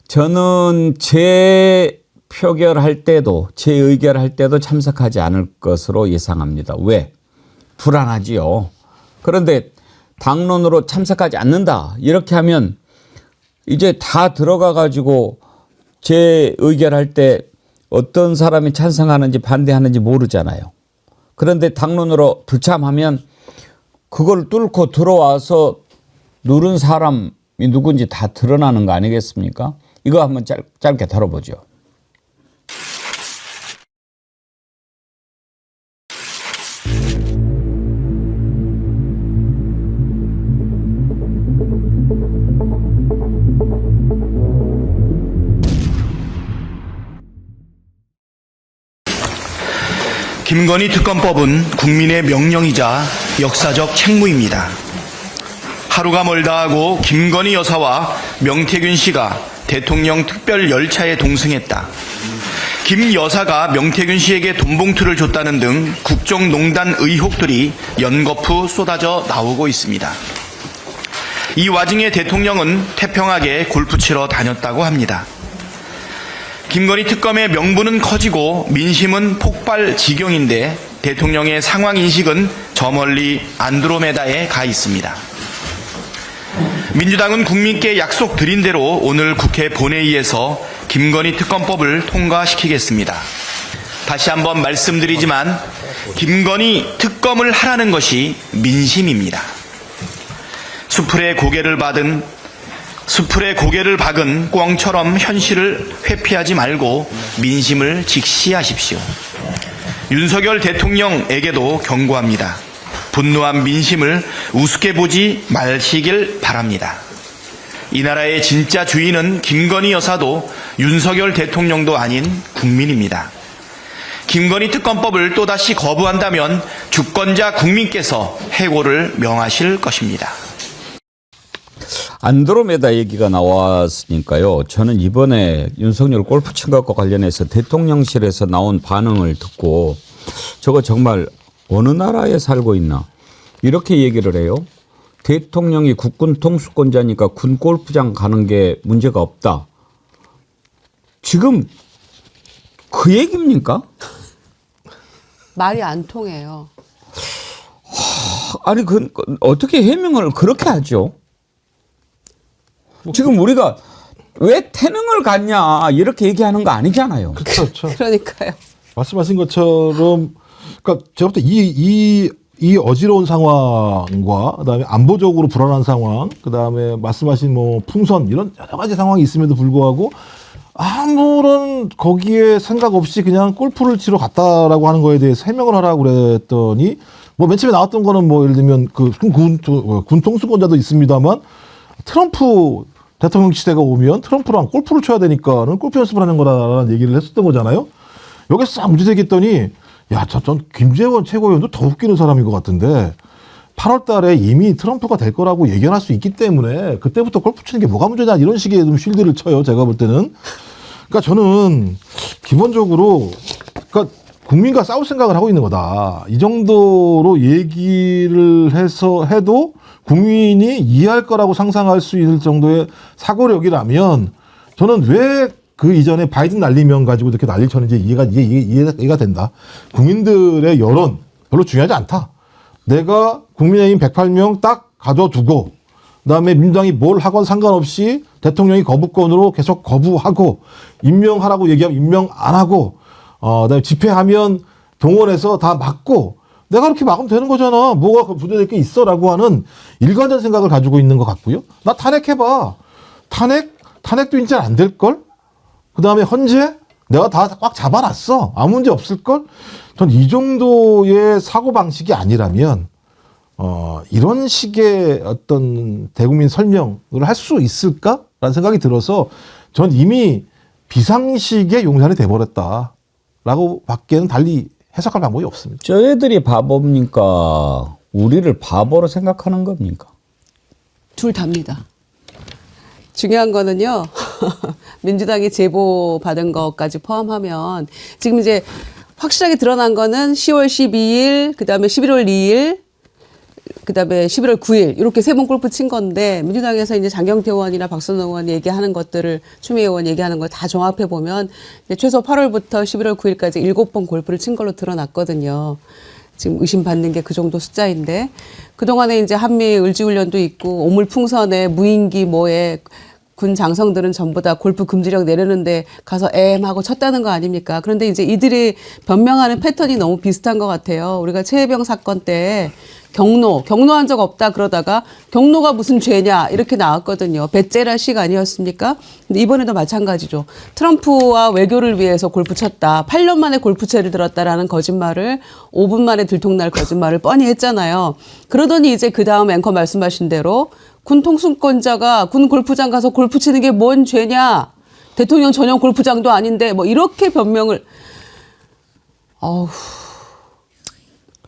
저는 재표결할 때도 재의결할 때도 참석하지 않을 것으로 예상합니다. 왜? 불안하지요. 그런데 당론으로 참석하지 않는다 이렇게 하면 이제 다 들어가 가지고 재의결할 때 어떤 사람이 찬성하는지 반대하는지 모르잖아요. 그런데 당론으로 불참하면 그걸 뚫고 들어와서 누른 사람이 누군지 다 드러나는 거 아니겠습니까? 이거 한번 짧게 다뤄보죠. 김건희 특검법은 국민의 명령이자 역사적 책무입니다. 하루가 멀다 하고 김건희 여사와 명태균 씨가 대통령 특별 열차에 동승했다. 김 여사가 명태균 씨에게 돈봉투를 줬다는 등 국정농단 의혹들이 연거푸 쏟아져 나오고 있습니다. 이 와중에 대통령은 태평하게 골프 치러 다녔다고 합니다. 김건희 특검의 명분은 커지고 민심은 폭발 지경인데 대통령의 상황인식은 저 멀리 안드로메다에 가 있습니다. 민주당은 국민께 약속드린 대로 오늘 국회 본회의에서 김건희 특검법을 통과시키겠습니다. 다시 한번 말씀드리지만 김건희 특검을 하라는 것이 민심입니다. 수풀에 고개를 받은 수풀에 고개를 박은 꿩처럼 현실을 회피하지 말고 민심을 직시하십시오. 윤석열 대통령에게도 경고합니다. 분노한 민심을 우습게 보지 마시길 바랍니다. 이 나라의 진짜 주인은 김건희 여사도 윤석열 대통령도 아닌 국민입니다. 김건희 특검법을 또다시 거부한다면 주권자 국민께서 해고를 명하실 것입니다. 안드로메다 얘기가 나왔으니까요. 저는 이번에 윤석열 골프 친 것과 관련해서 대통령실에서 나온 반응을 듣고 저거 정말 어느 나라에 살고 있나 이렇게 얘기를 해요. 대통령이 국군 통수권자니까 군 골프장 가는 게 문제가 없다. 지금 그 얘기입니까? 말이 안 통해요. 아니 어떻게 해명을 그렇게 하죠? 지금 우리가 왜 태능을 갖냐 이렇게 얘기하는 거 아니잖아요. 그렇죠. 그러니까요. 말씀하신 것처럼, 그러니까 제가 볼 때 이 어지러운 상황과 그다음에 안보적으로 불안한 상황, 그다음에 말씀하신 뭐 풍선 이런 여러 가지 상황이 있음에도 불구하고 아무런 거기에 생각 없이 그냥 골프를 치러 갔다라고 하는 거에 대해서 해명을 하라고 그랬더니 뭐 맨 처음에 나왔던 거는 뭐 예를 들면 그 군 통수권자도 있습니다만 트럼프 대통령 시대가 오면 트럼프랑 골프를 쳐야 되니까는 골프 연습을 하는 거라는 얘기를 했었던 거잖아요. 여기서 싹 문제제기했더니 야, 전 김재원 최고위원도 더 웃기는 사람인 것 같은데 8월 달에 이미 트럼프가 될 거라고 예견할 수 있기 때문에 그때부터 골프 치는 게 뭐가 문제냐 이런 식의 좀 쉴드를 쳐요. 제가 볼 때는. 그러니까 저는 기본적으로 그러니까 국민과 싸울 생각을 하고 있는 거다. 이 정도로 얘기를 해도 국민이 이해할 거라고 상상할 수 있을 정도의 사고력이라면 저는 왜 그 이전에 바이든 날리면 가지고 이렇게 난리 쳤는지 이해가 된다. 국민들의 여론 별로 중요하지 않다. 내가 국민의힘 108명 딱 가둬두고 그다음에 민주당이 뭘 하건 상관없이 대통령이 거부권으로 계속 거부하고 임명하라고 얘기하면 임명 안 하고 그다음에 집회하면 동원해서 다 막고 내가 그렇게 막으면 되는 거잖아. 뭐가 부대될 게 있어라고 하는 일관된 생각을 가지고 있는 것 같고요. 나 탄핵해봐. 탄핵도 이제 안 될걸? 그 다음에 헌재? 내가 다 꽉 잡아놨어. 아무 문제 없을걸? 전 이 정도의 사고방식이 아니라면, 이런 식의 어떤 대국민 설명을 할 수 있을까라는 생각이 들어서 전 이미 비상식의 용산이 돼버렸다라고 밖에는 달리 해석할 방법이 없습니다. 저희들이 바보입니까? 우리를 바보로 생각하는 겁니까? 둘 다입니다. 중요한 거는요. 민주당이 제보 받은 것까지 포함하면 지금 이제 확실하게 드러난 거는 10월 12일, 그다음에 11월 2일, 그다음에 11월 9일 이렇게 세 번 골프 친 건데 민주당에서 이제 장경태 의원이나 박선호 의원 얘기하는 것들을 추미애 의원 얘기하는 걸 다 종합해 보면 최소 8월부터 11월 9일까지 7번 골프를 친 걸로 드러났거든요. 지금 의심받는 게 그 정도 숫자인데 그동안에 이제 한미 을지훈련도 있고 오물풍선에 무인기 뭐에 군 장성들은 전부 다 골프 금지령 내려는데 가서 하고 쳤다는 거 아닙니까? 그런데 이제 이들이 변명하는 패턴이 너무 비슷한 것 같아요. 우리가 최혜병 사건 때 경로한 적 없다 그러다가 경로가 무슨 죄냐 이렇게 나왔거든요. 배째라식 아니었습니까? 근데 이번에도 마찬가지죠. 트럼프와 외교를 위해서 골프 쳤다. 8년 만에 골프채를 들었다라는 거짓말을 5분 만에 들통날 거짓말을 뻔히 했잖아요. 그러더니 이제 그 다음 앵커 말씀하신 대로 군 통수권자가 군 골프장 가서 골프 치는 게 뭔 죄냐. 대통령 전용 골프장도 아닌데 뭐 이렇게 변명을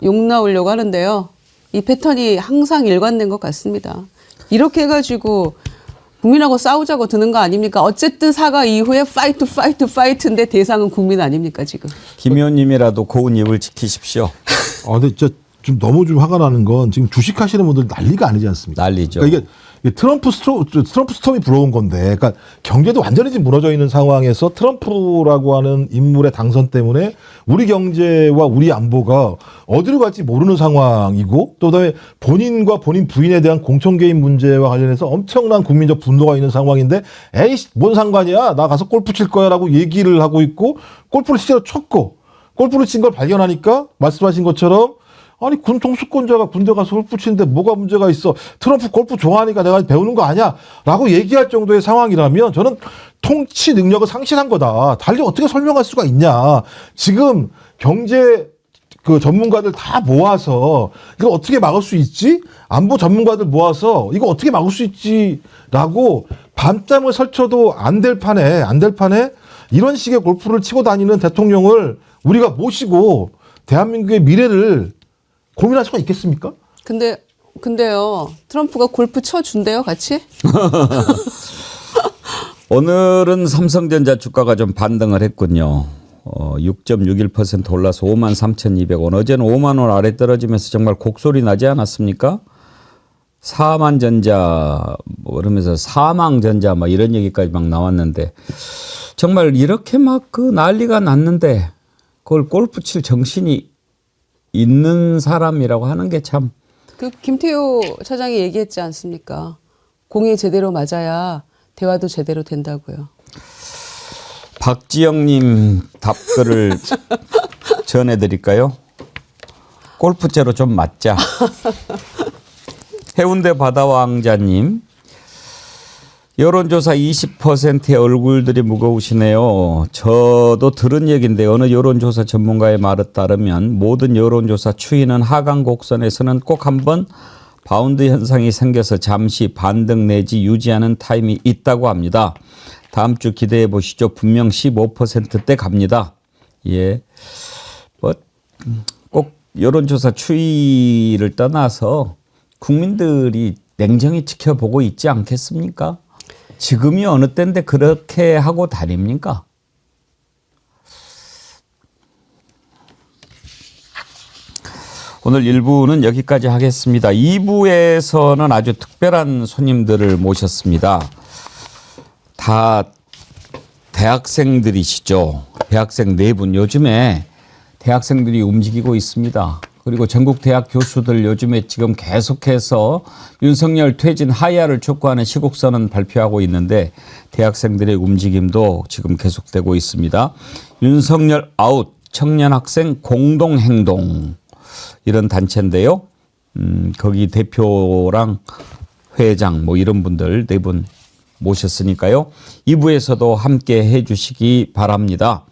욕 나오려고 하는데요. 이 패턴이 항상 일관된 것 같습니다. 이렇게 해가지고 국민하고 싸우자고 드는 거 아닙니까? 어쨌든 사과 이후에 파이트인데 대상은 국민 아닙니까 지금? 김 의원님이라도 고운 입을 지키십시오. 근데 진짜 좀 너무 좀 화가 나는 건 지금 주식하시는 분들 난리가 아니지 않습니까? 난리죠. 그러니까 이게 트럼프 스톰이 불어온 건데, 그러니까 경제도 완전히 지금 무너져 있는 상황에서 트럼프라고 하는 인물의 당선 때문에 우리 경제와 우리 안보가 어디로 갈지 모르는 상황이고, 또 그다음에 본인과 본인 부인에 대한 공천 개입 문제와 관련해서 엄청난 국민적 분노가 있는 상황인데, 뭔 상관이야? 나 가서 골프 칠 거야라고 얘기를 하고 있고, 골프를 실제로 쳤고, 골프를 친 걸 발견하니까 말씀하신 것처럼 아니 군 통수권자가 군대 가서 골프 치는데 뭐가 문제가 있어? 트럼프 골프 좋아하니까 내가 배우는 거 아니야? 라고 얘기할 정도의 상황이라면 저는 통치 능력을 상실한 거다. 달리 어떻게 설명할 수가 있냐? 지금 경제 그 전문가들 다 모아서 이거 어떻게 막을 수 있지? 안보 전문가들 모아서 이거 어떻게 막을 수 있지?라고 밤잠을 설쳐도 안 될 판에 이런 식의 골프를 치고 다니는 대통령을 우리가 모시고 대한민국의 미래를 고민할 수가 있겠습니까? 근데요, 트럼프가 골프 쳐준대요, 같이? 오늘은 삼성전자 주가가 좀 반등을 했군요. 6.61% 올라서 53,200원. 어제는 5만 원 아래 떨어지면서 정말 곡소리 나지 않았습니까? 사만전자 뭐 그러면서 사망전자 막 이런 얘기까지 막 나왔는데 정말 이렇게 막 그 난리가 났는데 그걸 골프 칠 정신이 있는 사람이라고 하는 게 참. 그 김태효 차장이 얘기했지 않습니까? 공이 제대로 맞아야 대화도 제대로 된다고요. 박지영님 답글을 전해드릴까요? 골프채로 좀 맞자. 해운대 바다왕자님, 여론조사 20%의 얼굴들이 무거우시네요. 저도 들은 얘기인데 어느 여론조사 전문가의 말에 따르면 모든 여론조사 추이는 하강 곡선에서는 꼭 한번 바운드 현상이 생겨서 잠시 반등 내지 유지하는 타임이 있다고 합니다. 다음 주 기대해 보시죠. 분명 15%대 갑니다. 예. 뭐, 꼭 여론조사 추이를 떠나서 국민들이 냉정히 지켜보고 있지 않겠습니까? 지금이 어느 때인데 그렇게 하고 다닙니까? 오늘 1부는 여기까지 하겠습니다. 2부에서는 아주 특별한 손님들을 모셨습니다. 다 대학생들이시죠. 대학생 4분. 요즘에 대학생들이 움직이고 있습니다. 그리고 전국 대학 교수들 요즘에 지금 계속해서 윤석열 퇴진 하야를 촉구하는 시국선언 발표하고 있는데 대학생들의 움직임도 지금 계속되고 있습니다. 윤석열 아웃 청년학생 공동행동 이런 단체인데요. 거기 대표랑 회장 뭐 이런 분들 4분 모셨으니까요. 2부에서도 함께 해 주시기 바랍니다.